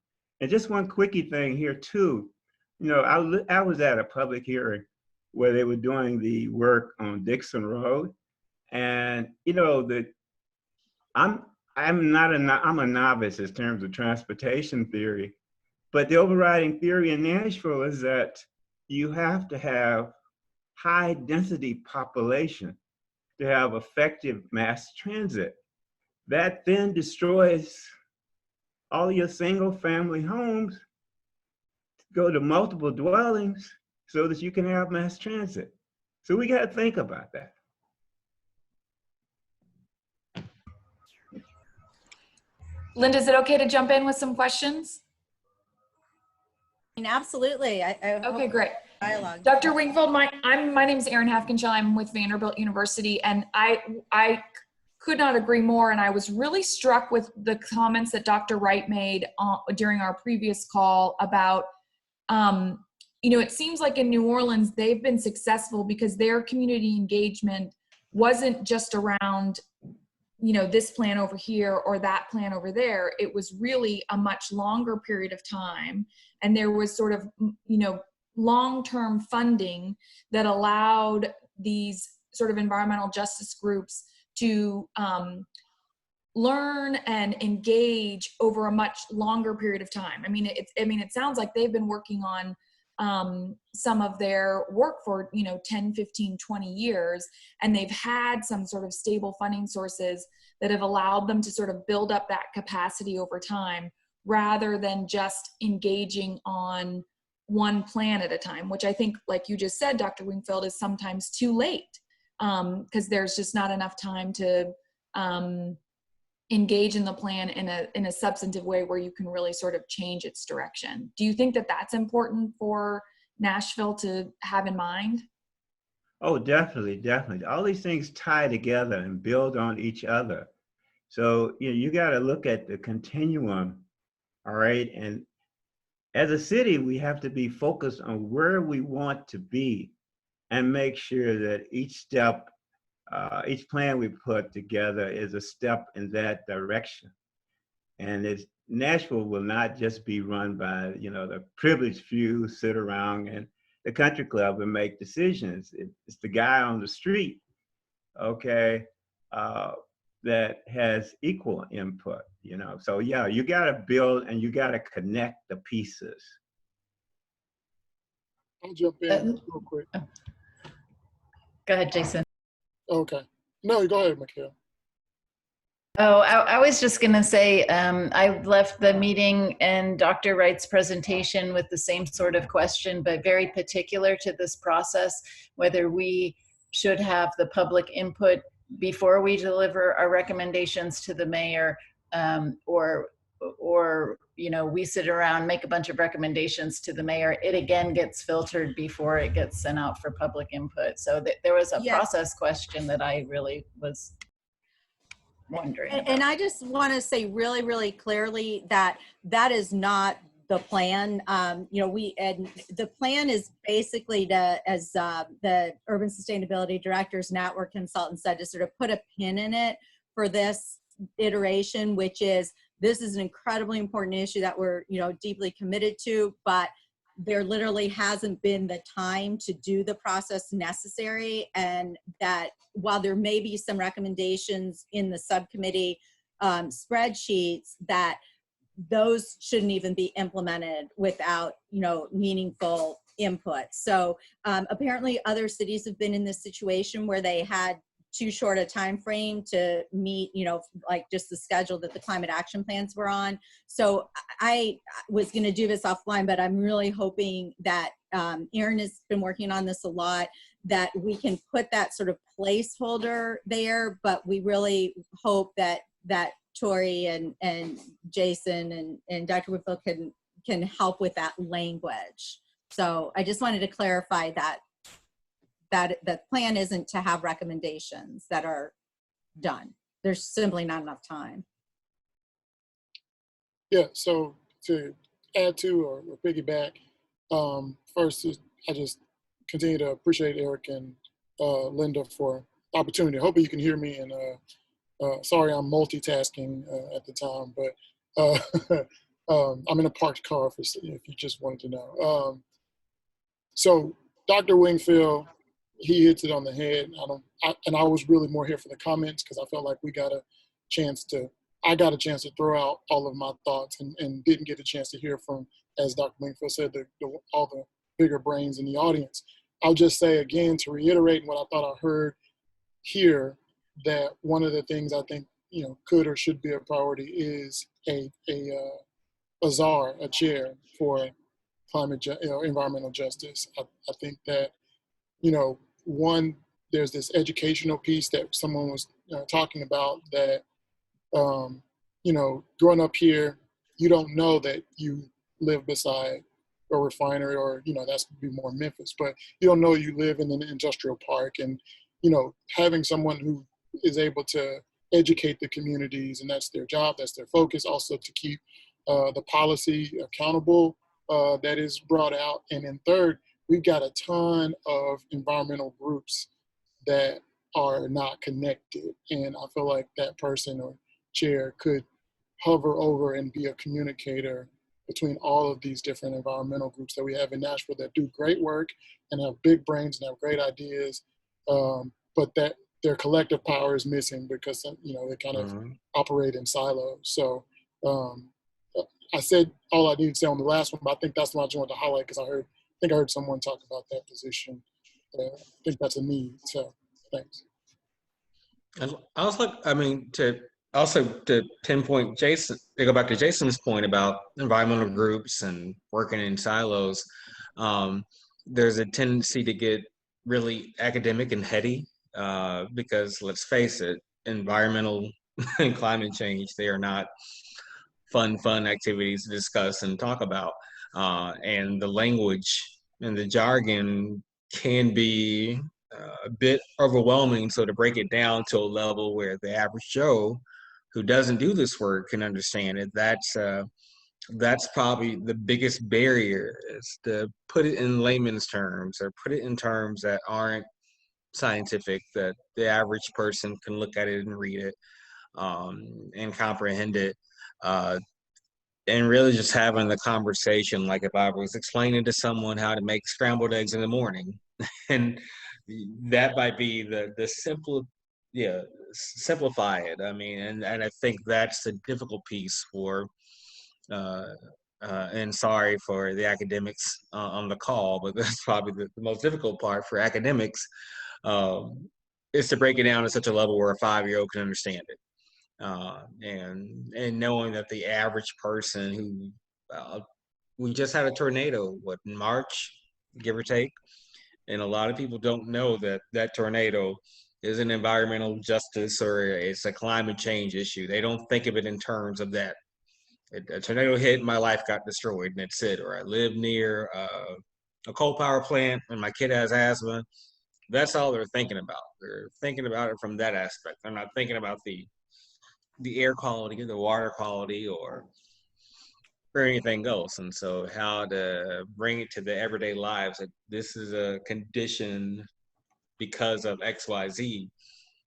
And just one quickie thing here too, I was at a public hearing where they were doing the work on Dixon Road, and I'm a novice in terms of transportation theory, but the overriding theory in Nashville is that you have to have high density population to have effective mass transit. That then destroys all your single family homes, go to multiple dwellings so that you can have mass transit. So we got to think about that. Linda, is it okay to jump in with some questions? Absolutely. Okay, great. Dialogue. Dr. Wingfield, my name is Erin Hafkinshaw. I'm with Vanderbilt University, and I could not agree more. And I was really struck with the comments that Dr. Wright made during our previous call about, it seems like in New Orleans, they've been successful because their community engagement wasn't just around, this plan over here or that plan over there. It was really a much longer period of time. And there was sort of, long-term funding that allowed these sort of environmental justice groups to learn and engage over a much longer period of time. It sounds like they've been working on some of their work for 10, 15, 20 years, and they've had some sort of stable funding sources that have allowed them to sort of build up that capacity over time, rather than just engaging on one plan at a time, which I think, like you just said, Dr. Wingfield, is sometimes too late because there's just not enough time to engage in the plan in a substantive way where you can really sort of change its direction. Do you think that that's important for Nashville to have in mind? Oh, definitely, definitely. All these things tie together and build on each other. So you got to look at the continuum, all right? And as a city, we have to be focused on where we want to be and make sure that each step, each plan we put together is a step in that direction. And Nashville will not just be run by, the privileged few who sit around in the country club and make decisions. It's the guy on the street, okay, that has equal input, So yeah, you gotta build and you gotta connect the pieces. I'll jump in real quick. Go ahead, Jason. Okay. No, go ahead, Mikhail. Oh, I was just going to say, I left the meeting and Dr. Wright's presentation with the same sort of question, but very particular to this process, whether we should have the public input before we deliver our recommendations to the mayor, or you know, we sit around, make a bunch of recommendations to the mayor. It again gets filtered before it gets sent out for public input. So there was a process question that I really was wondering. And I just want to say really, really clearly that that is not the plan. You know, the plan is basically to, as the Urban Sustainability Directors Network consultant said, to sort of put a pin in it for this iteration, which is, this is an incredibly important issue that we're, you know, deeply committed to, but there literally hasn't been the time to do the process necessary, and that while there may be some recommendations in the subcommittee spreadsheets, that those shouldn't even be implemented without, you know, meaningful input. So apparently other cities have been in this situation where they had too short a time frame to meet, you know, like just the schedule that the climate action plans were on. So I was going to do this offline, but I'm really hoping that Erin has been working on this a lot, that we can put that sort of placeholder there, but we really hope that Tori and Jason and Dr. Whitfield can help with that language. So I just wanted to clarify that the plan isn't to have recommendations that are done. There's simply not enough time. Yeah, so to add to or piggyback, first, I just continue to appreciate Eric and Linda for the opportunity. Hopefully you can hear me, and sorry I'm multitasking at the time, but I'm in a parked car if you just wanted to know. So Dr. Wingfield, he hits it on the head. I was really more here for the comments because I felt like I got a chance to throw out all of my thoughts and didn't get a chance to hear from, as Dr. Wingfield said, all the bigger brains in the audience. I'll just say again, to reiterate what I thought I heard here, that one of the things I think, you know, could or should be a priority is a czar, a chair for environmental justice. I think that, you know, one, there's this educational piece that someone was talking about, that, you know, growing up here, you don't know that you live beside a refinery, or, you know, that's be more Memphis, but you don't know you live in an industrial park. And, you know, having someone who is able to educate the communities, and that's their job, that's their focus, also to keep the policy accountable that is brought out. And then third, we've got a ton of environmental groups that are not connected. And I feel like that person or chair could hover over and be a communicator between all of these different environmental groups that we have in Nashville that do great work and have big brains and have great ideas, but that their collective power is missing because, you know, they kind of operate in silos. So I said all I needed to say on the last one, but I think that's what I just wanted to highlight, because I think I heard someone talk about that position. I think that's a need. So thanks. And also, I mean, to pinpoint Jason, to go back to Jason's point about environmental groups and working in silos, there's a tendency to get really academic and heady, because let's face it, environmental and climate change, they are not fun activities to discuss and talk about. And the language and the jargon can be a bit overwhelming. So to break it down to a level where the average Joe who doesn't do this work can understand it, that's probably the biggest barrier, is to put it in layman's terms, or put it in terms that aren't scientific, that the average person can look at it and read it and comprehend it. And really just having the conversation, like if I was explaining to someone how to make scrambled eggs in the morning, and that might be the simple, simplify it. I mean, and I think that's the difficult piece for, and sorry for the academics on the call, but that's probably the most difficult part for academics, is to break it down to such a level where a 5-year-old can understand it. and knowing that the average person who we just had a tornado, what, in March, give or take, and a lot of people don't know that that tornado is an environmental justice or it's a climate change issue. They don't think of it in terms of that. A tornado hit, my life got destroyed, and that's it. Or I live near a coal power plant, and my kid has asthma. That's all they're thinking about. They're thinking about it from that aspect. They're not thinking about the air quality, the water quality, or anything else. And so how to bring it to the everyday lives, that this is a condition because of XYZ,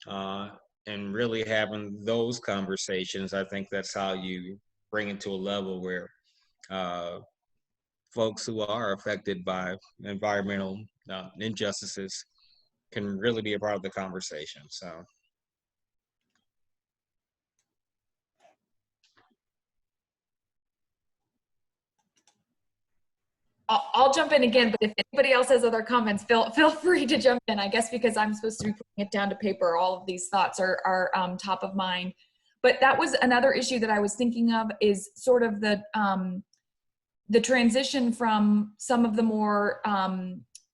and really having those conversations. I think that's how you bring it to a level where folks who are affected by environmental injustices can really be a part of the conversation. So. I'll jump in again, but if anybody else has other comments, feel free to jump in. I guess because I'm supposed to be putting it down to paper, all of these thoughts are top of mind. But that was another issue that I was thinking of, is sort of the transition from some of the more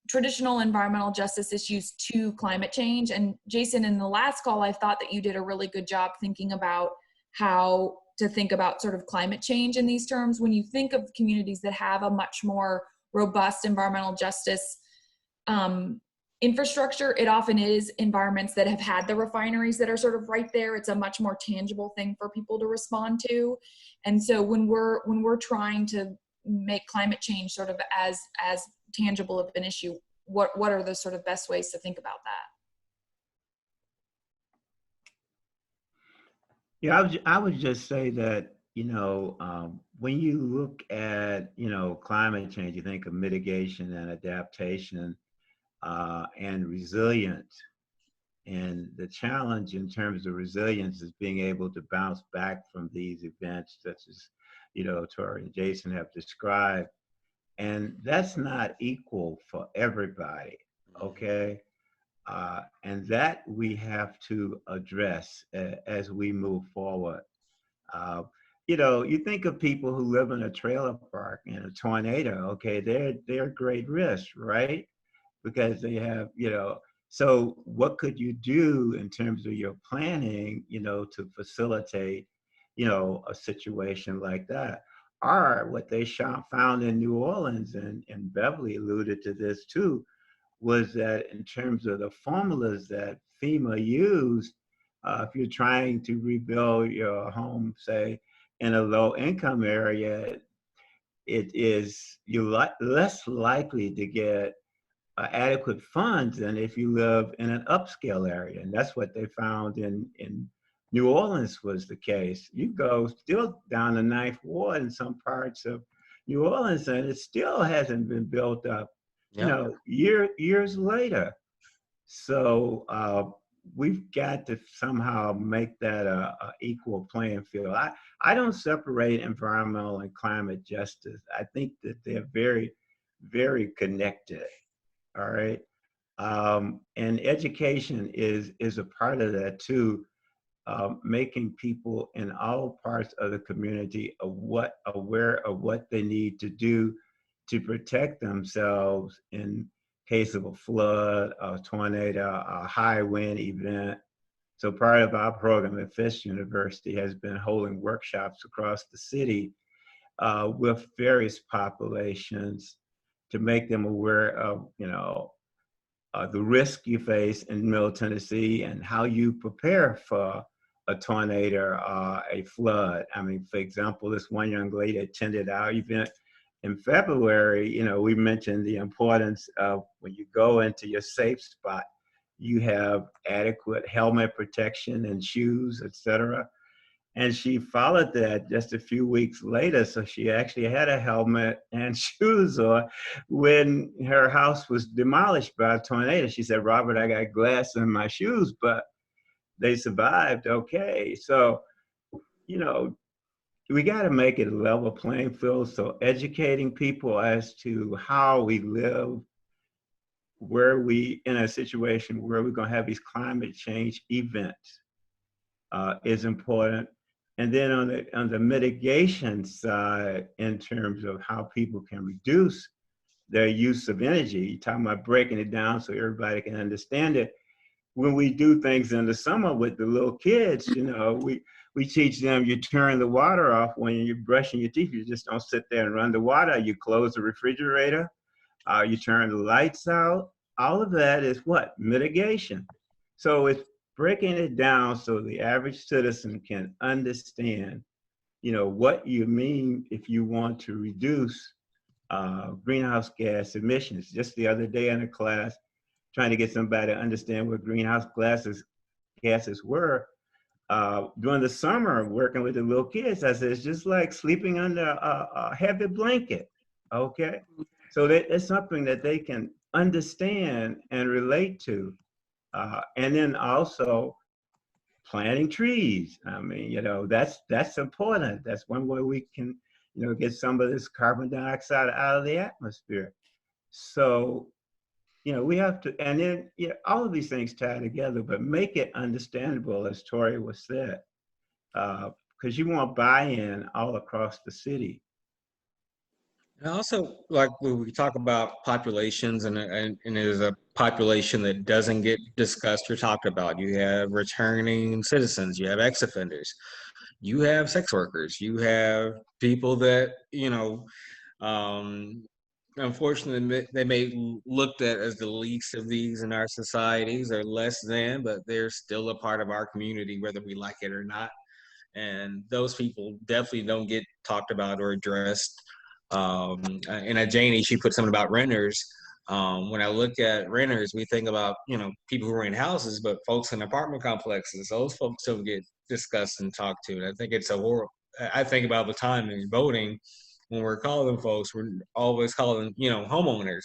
traditional environmental justice issues to climate change. And Jason, in the last call, I thought that you did a really good job thinking about how to think about sort of climate change in these terms. When you think of communities that have a much more robust environmental justice infrastructure, it often is environments that have had the refineries that are sort of right there. It's a much more tangible thing for people to respond to. And so when we're trying to make climate change sort of as tangible of an issue, what are the sort of best ways to think about that? Yeah, I would just say that, when you look at, climate change, you think of mitigation and adaptation and resilience. And the challenge in terms of resilience is being able to bounce back from these events, such as, Tori and Jason have described. And that's not equal for everybody, okay? And that we have to address as we move forward. You think of people who live in a trailer park in a tornado, okay, they're great risk, right? Because they have, so what could you do in terms of your planning, to facilitate, a situation like that? Or what they found in New Orleans, and Beverly alluded to this too, was that in terms of the formulas that FEMA used, if you're trying to rebuild your home, say, in a low-income area, you're less likely to get adequate funds than if you live in an upscale area. And that's what they found in New Orleans was the case. You go still down the Ninth Ward in some parts of New Orleans, and it still hasn't been built up, years later. So we've got to somehow make that a equal playing field. I don't separate environmental and climate justice. I think that they're very, very connected. All right. And education is a part of that too, making people in all parts of the community aware of what they need to do to protect themselves in case of a flood, a tornado, a high wind event. So part of our program at Fisk University has been holding workshops across the city with various populations to make them aware of, the risk you face in Middle Tennessee and how you prepare for a tornado or a flood. I mean, for example, this one young lady attended our event in February. We mentioned the importance of when you go into your safe spot, you have adequate helmet protection and shoes, etc. And she followed that just a few weeks later. So she actually had a helmet and shoes on when her house was demolished by a tornado. She said, "Robert, I got glass in my shoes, but they survived okay." So, we got to make it a level playing field. So educating people as to how we live, where we in a situation where we're going to have these climate change events. is important. And then on the mitigation side, in terms of how people can reduce their use of energy, you're talking about breaking it down so everybody can understand it. When we do things in the summer with the little kids, you know, we teach them, you turn the water off when you're brushing your teeth. You just don't sit there and run the water. You close the refrigerator, you turn the lights out. All of that is what? Mitigation. So it's breaking it down so the average citizen can understand, you know, what you mean if you want to reduce greenhouse gas emissions. Just the other day in a class, trying to get somebody to understand what greenhouse gases were. During the summer, working with the little kids, I said, it's just like sleeping under a heavy blanket, okay? So it's something that they can understand and relate to. And then also planting trees. I mean, you know, that's important. That's one way we can, you know, get some of this carbon dioxide out of the atmosphere. So, you know, we have to, and then, you know, all of these things tie together, but make it understandable, as Tori was said, because you want buy-in all across the city. And also, like when we talk about populations, and there's a population that doesn't get discussed or talked about. You have returning citizens, you have ex-offenders, you have sex workers, you have people that, you know, unfortunately, they may looked at as the least of these in our societies, or less than, but they're still a part of our community, whether we like it or not. And those people definitely don't get talked about or addressed. And Janie, she put something about renters. When I look at renters, we think about, you know, people who rent houses, but folks in apartment complexes, those folks don't get discussed and talked to. And I think it's a horrible, I think about the time in voting, when we're calling folks, we're always calling, you know, homeowners.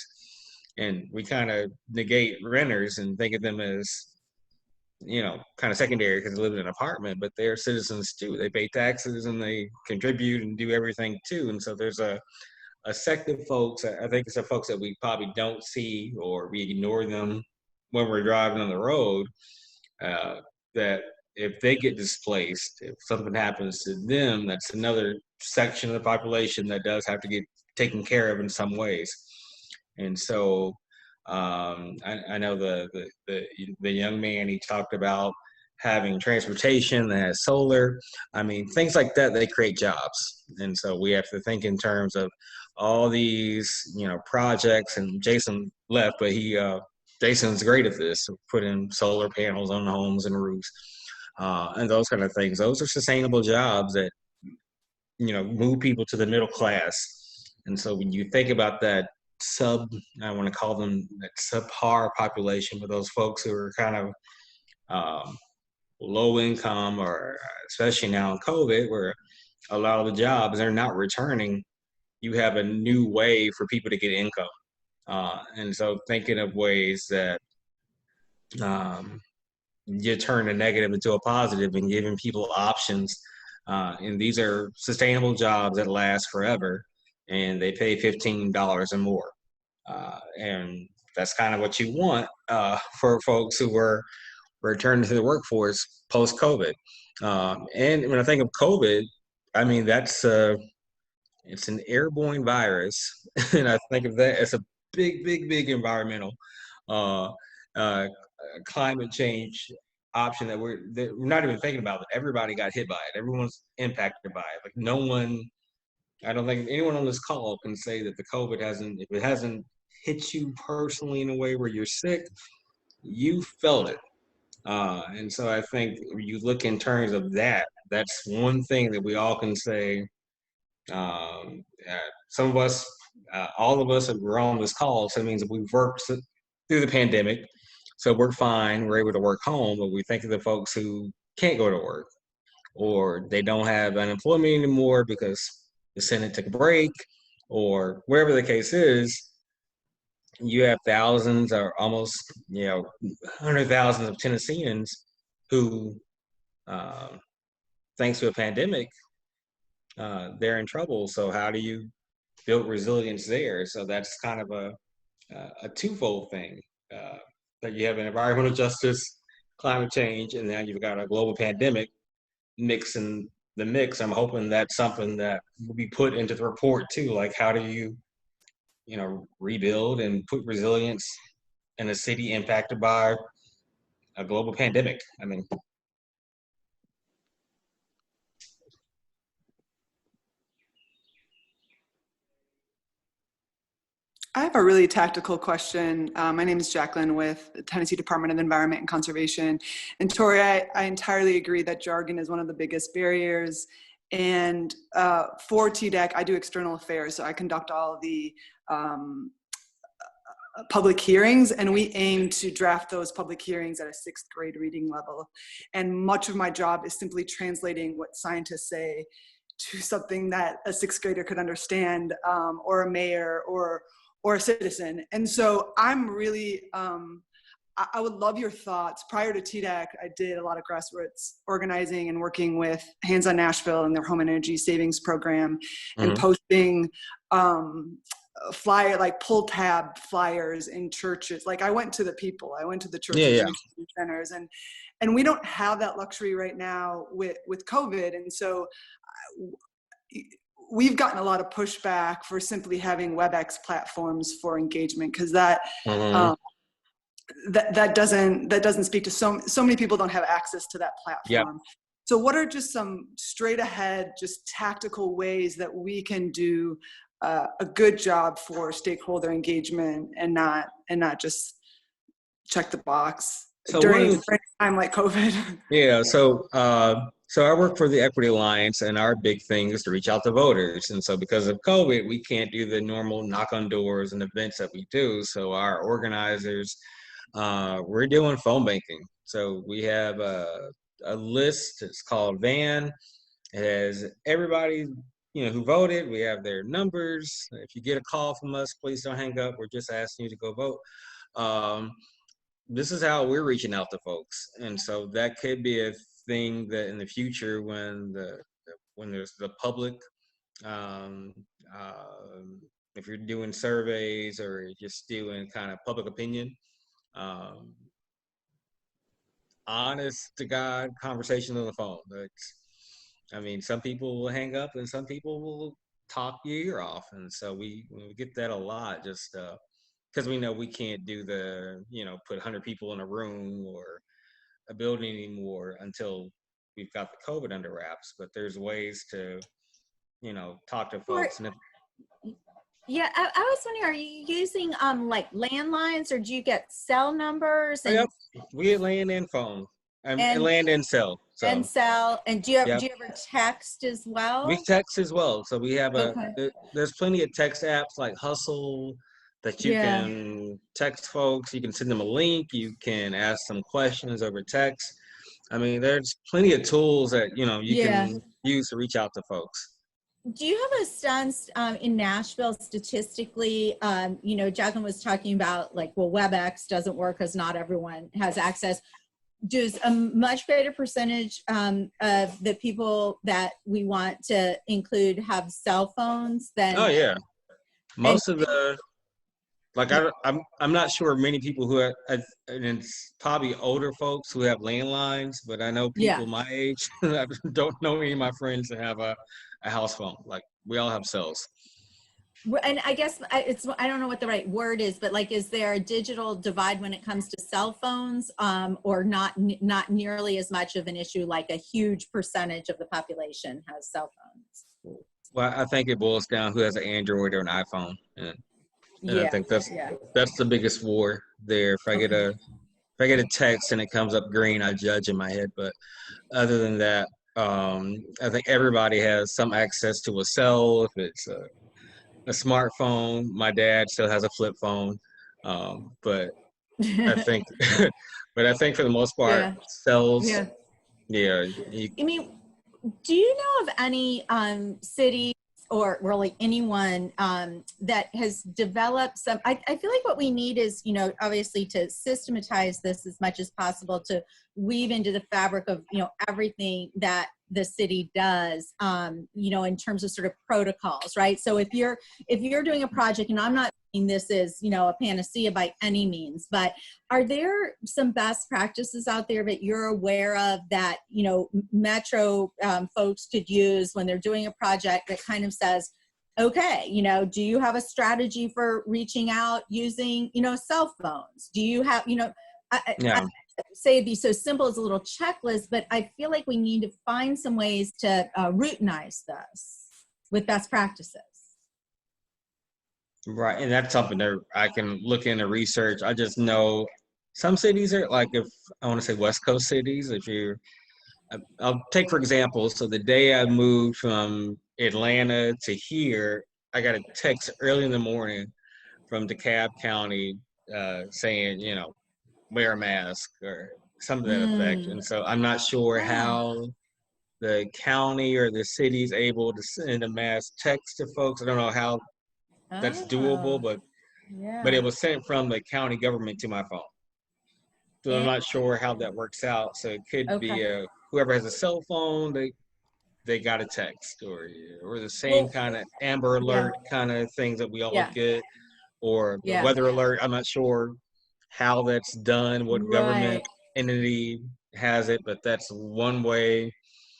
And we kind of negate renters and think of them as, you know, kind of secondary because they live in an apartment, but they're citizens too. They pay taxes and they contribute and do everything too. And so there's a sect of folks, I think it's the folks that we probably don't see, or we ignore them when we're driving on the road, that if they get displaced, if something happens to them, that's another section of the population that does have to get taken care of in some ways. And so I know the young man, he talked about having transportation that has solar. I mean, things like that, they create jobs. And so we have to think in terms of all these, you know, projects. And Jason left, but Jason's great at this, putting solar panels on homes and roofs, and those kind of things. Those are sustainable jobs that, you know, move people to the middle class. And so when you think about that I want to call them that subpar population, but those folks who are kind of low income, or especially now in COVID, where a lot of the jobs are not returning, you have a new way for people to get income. And so thinking of ways that you turn a negative into a positive and giving people options. And these are sustainable jobs that last forever, and they pay $15 or more. And that's kind of what you want for folks who were returning to the workforce post-COVID. And when I think of COVID, I mean, it's an airborne virus. And I think of that as a big environmental climate change option that we're not even thinking about. But everybody got hit by it. Everyone's impacted by it. Like I don't think anyone on this call can say that the COVID if it hasn't hit you personally in a way where you're sick, you felt it. And so I think when you look in terms of that, that's one thing that we all can say. Some of us, all of us, we're on this call, so it means that we've worked through the pandemic, so we're fine, we're able to work home, but we think of the folks who can't go to work, or they don't have unemployment anymore because the Senate took a break, or wherever the case is. You have thousands, or almost, you know, 100,000 of Tennesseans who, thanks to a pandemic, they're in trouble. So how do you build resilience there? So that's kind of a twofold thing, that you have an environmental justice, climate change, and now you've got a global pandemic mix in the mix. I'm hoping that's something that will be put into the report too. Like, how do you, rebuild and put resilience in a city impacted by a global pandemic? I mean, I have a really tactical question. My name is Jacqueline with the Tennessee Department of Environment and Conservation. And Tori, I entirely agree that jargon is one of the biggest barriers. And for TDEC, I do external affairs, so I conduct all of the public hearings, and we aim to draft those public hearings at a 6th grade reading level. And much of my job is simply translating what scientists say to something that a 6th grader could understand, or a mayor or a citizen. And so I'm really, I would love your thoughts. Prior to TDEC, I did a lot of grassroots organizing and working with Hands on Nashville and their home energy savings program, and posting pull tab flyers in churches. Like, I went to the people, I went to the churches and centers, and we don't have that luxury right now with COVID. And so we've gotten a lot of pushback for simply having WebEx platforms for engagement, because that doesn't speak to so many people don't have access to that platform. Yep. So what are just some straight ahead, just tactical ways that we can do a good job for stakeholder engagement and not just check the box during a time like COVID? Yeah. So I work for the Equity Alliance, and our big thing is to reach out to voters. And so because of COVID, we can't do the normal knock on doors and events that we do. So our organizers, we're doing phone banking. So we have a list. It's called VAN. It has everybody, who voted. We have their numbers. If you get a call from us, please don't hang up. We're just asking you to go vote. This is how we're reaching out to folks. And so that could be a thing that in the future, when there's the public, if you're doing surveys or just doing kind of public opinion, honest to God conversations on the phone. Some people will hang up and some people will talk your ear off. And so we get that a lot, just because we know we can't do the, put 100 people in a room or a building anymore until we've got the COVID under wraps. But there's ways to, talk to folks. Yeah, I was wondering, are you using like landlines, or do you get cell numbers? And, yep, we get land and phone, and land and cell. So. And cell, and do you ever text as well? We text as well. So we have there's plenty of text apps like Hustle that you can text folks. You can send them a link. You can ask them questions over text. I mean, there's plenty of tools that, you can use to reach out to folks. Do you have a sense in Nashville statistically, Jacqueline was talking about WebEx doesn't work because not everyone has access. Does a much greater percentage of the people that we want to include have cell phones than? Oh yeah, most of the, I'm not sure many people who and it's probably older folks who have landlines, but I know people my age. I don't know any of my friends that have a house phone. Like, we all have cells. And I guess I don't know what the right word is, but is there a digital divide when it comes to cell phones, or not nearly as much of an issue, like a huge percentage of the population has cell phones? Well, I think it boils down who has an Android or an iPhone. And I think that's the biggest war there. If I get a text and it comes up green, I judge in my head. But other than that, I think everybody has some access to a cell. If it's a smartphone, my dad still has a flip phone, but I think, for the most part, cells. Yeah. I mean, do you know of any cities or really anyone that has developed some? I feel like what we need is, obviously to systematize this as much as possible, to weave into the fabric of, everything that the city does, in terms of sort of protocols, right? So if you're doing a project, and I'm not this is, you know, a panacea by any means, but are there some best practices out there that you're aware of that, you know, Metro folks could use when they're doing a project that kind of says, okay, you know, do you have a strategy for reaching out using, you know, cell phones? Do you have, you know, I say it'd be so simple as a little checklist, but I feel like we need to find some ways to routinize this with best practices. Right, and that's something that I can look into research. I just know some cities are like, if I want to say West Coast cities, if you're, I'll take for example, so the day I moved from Atlanta to here, I got a text early in the morning from DeKalb County saying, you know, wear a mask or something to that effect. And so I'm not sure how the county or the city is able to send a mass text to folks. I don't know how that's doable, but it was sent from the county government to my phone. So I'm not sure how that works out. So it could be whoever has a cell phone, they got a text, or the same kind of Amber Alert kind of things that we all get, or the weather alert. I'm not sure how that's done, what government entity has it, but that's one way.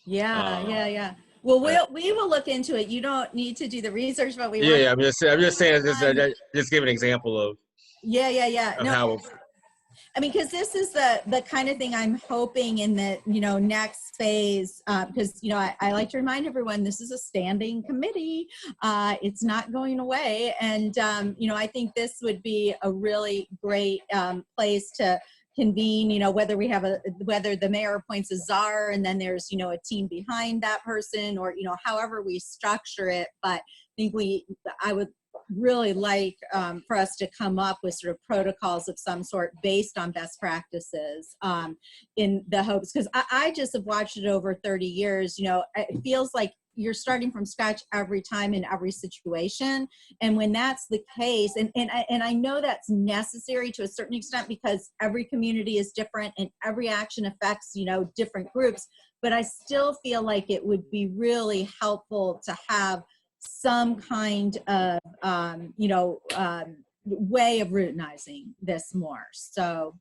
Well, we will look into it. You don't need to do the research, but we Yeah, I'm just saying, just give an example of how. I mean, because this is the kind of thing I'm hoping in the, you know, next phase, because, you know, I like to remind everyone, this is a standing committee. It's not going away. And, you know, I think this would be a really great place to convene, you know, whether the mayor appoints a czar and then there's, you know, a team behind that person, or, you know, however we structure it. But I think I would really like for us to come up with sort of protocols of some sort based on best practices in the hopes, because I just have watched it over 30 years, you know, it feels like you're starting from scratch every time in every situation. And when that's the case, and I know that's necessary to a certain extent because every community is different and every action affects, you know, different groups, but I still feel like it would be really helpful to have some kind of, you know, way of routinizing this more. So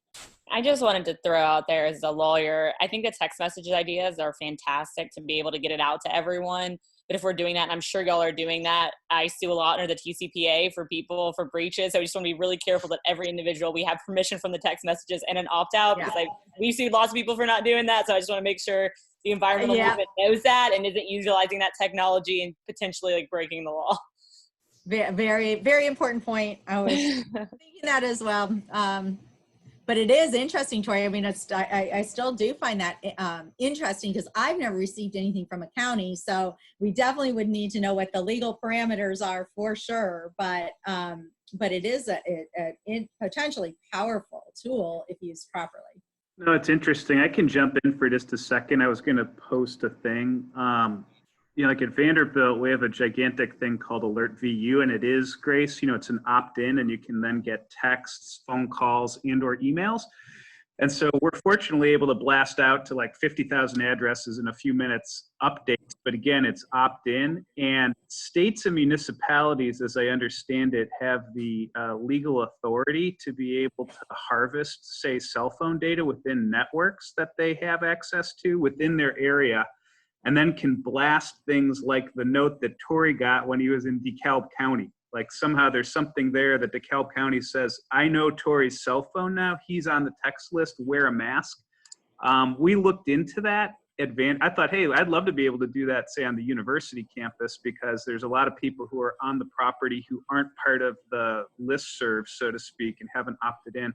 I just wanted to throw out there as a lawyer, I think the text messages ideas are fantastic to be able to get it out to everyone. But if we're doing that, and I'm sure y'all are doing that, I sue a lot under the TCPA for people for breaches. So we just want to be really careful that every individual, we have permission from the text messages and an opt-out, because we've sued lots of people for not doing that. So I just want to make sure the environmental movement knows that and isn't utilizing that technology and potentially like breaking the law. Very, very important point. I was thinking that as well. But it is interesting, Tori. I mean, I still do find that interesting because I've never received anything from a county. So we definitely would need to know what the legal parameters are for sure. But it is a potentially powerful tool if used properly. No, it's interesting. I can jump in for just a second. I was going to post a thing. You know, like at Vanderbilt, we have a gigantic thing called Alert VU, and it is, Grace, you know, it's an opt-in, and you can then get texts, phone calls, and/or emails. And so we're fortunately able to blast out to like 50,000 addresses in a few minutes updates. But again, it's opt-in, and states and municipalities, as I understand it, have the legal authority to be able to harvest, say, cell phone data within networks that they have access to within their area, and then can blast things like the note that Tori got when he was in DeKalb County. Like somehow there's something there that DeKalb County says, I know Tori's cell phone now, he's on the text list, wear a mask. We looked into that. I thought, hey, I'd love to be able to do that, say, on the university campus, because there's a lot of people who are on the property who aren't part of the listserv, so to speak, and haven't opted in.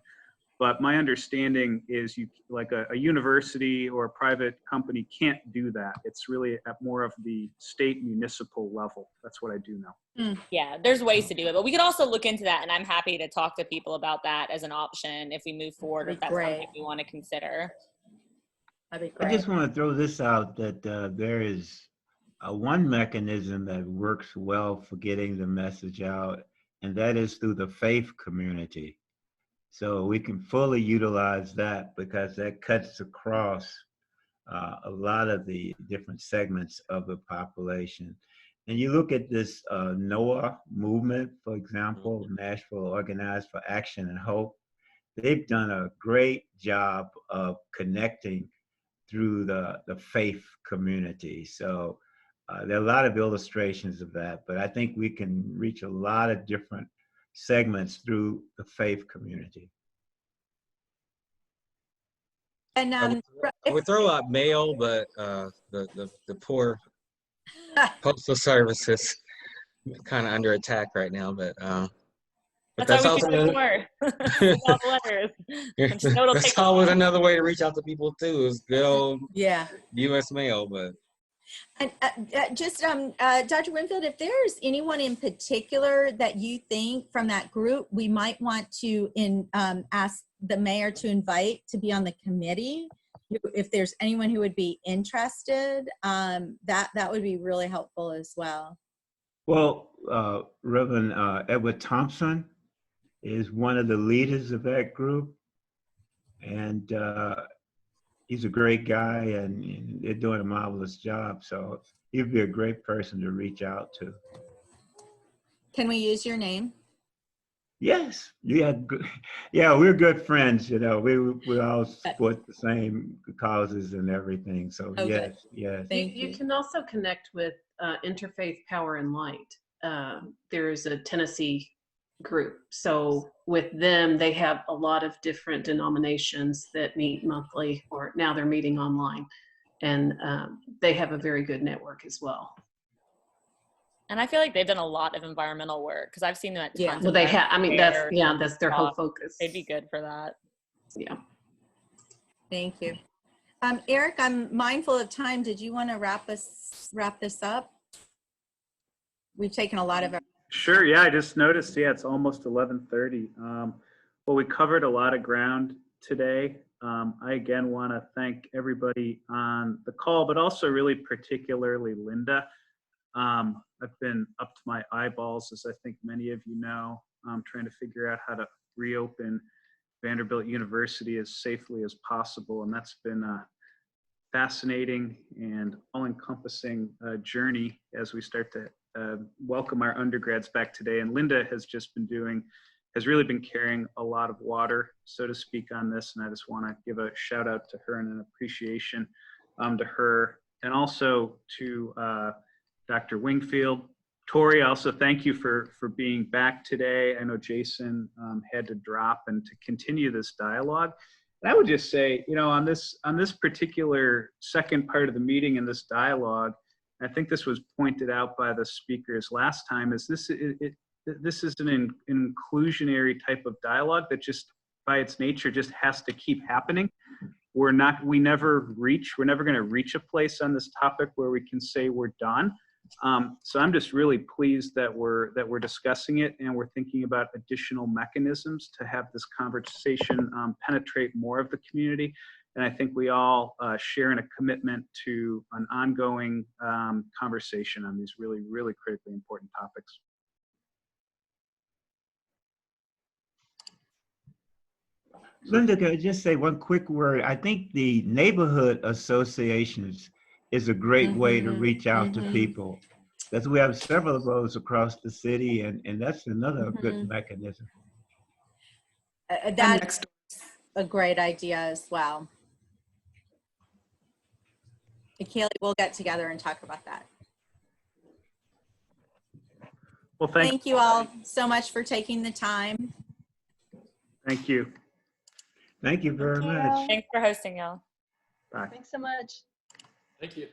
But my understanding is like a university or a private company can't do that. It's really at more of the state municipal level. That's what I do know. Yeah, there's ways to do it, but we could also look into that, and I'm happy to talk to people about that as an option if we move forward, or if that's something we want to consider. That'd be great. I just want to throw this out that there is one mechanism that works well for getting the message out, and that is through the faith community. So we can fully utilize that because that cuts across a lot of the different segments of the population. And you look at this NOAA movement, for example, Nashville Organized for Action and Hope. They've done a great job of connecting through the faith community. So there are a lot of illustrations of that, but I think we can reach a lot of different segments through the faith community. And I would throw out mail, but the poor postal service is kind of under attack right now. But that's also more. Letters. that's always another way to reach out to people too. Is good old U.S. mail, but. And Dr. Winfield, if there's anyone in particular that you think from that group we might want to ask the mayor to invite to be on the committee, if there's anyone who would be interested, that would be really helpful as well. Well, Reverend Edward Thompson is one of the leaders of that group, and he's a great guy, and they're doing a marvelous job. So he'd be a great person to reach out to. Can we use your name? Yes. Yeah. Yeah, we're good friends. You know, we all support the same causes and everything. So yes, yes. You can also connect with Interfaith Power and Light. There's a Tennessee group. So with them, they have a lot of different denominations that meet monthly, or now they're meeting online, and they have a very good network as well. And I feel like they've done a lot of environmental work because I've seen them at tons well, they have. I mean, that's their whole focus. They'd be good for that. Yeah. Thank you. Eric, I'm mindful of time. Did you want to wrap this up? We've taken a lot of our. Sure. Yeah, I just noticed. Yeah, it's almost 11:30. Well, we covered a lot of ground today. I again want to thank everybody on the call, but also really particularly Linda. I've been up to my eyeballs, as I think many of you know, trying to figure out how to reopen Vanderbilt University as safely as possible, and that's been a fascinating and all-encompassing journey as we start to welcome our undergrads back today. And Linda has really been carrying a lot of water, so to speak, on this. And I just want to give a shout out to her and an appreciation to her, and also to Dr. Wingfield. Tori, also thank you for being back today. I know Jason had to drop, and to continue this dialogue. And I would just say, you know, on this particular second part of the meeting in this dialogue, I think this was pointed out by the speakers last time, is this is an inclusionary type of dialogue that just by its nature just has to keep happening. We're never going to reach a place on this topic where we can say we're done. So I'm just really pleased that we're discussing it, and we're thinking about additional mechanisms to have this conversation penetrate more of the community. And I think we all share in a commitment to an ongoing conversation on these really, really critically important topics. Linda, can I just say one quick word? I think the neighborhood associations is a great way to reach out to people, because we have several of those across the city, and that's another good mechanism. That's a great idea as well. Kaylee, we'll get together and talk about that. Well, thank you all so much for taking the time. Thank you. Thank you very much. Thanks for hosting, y'all. Bye. Thanks so much. Thank you.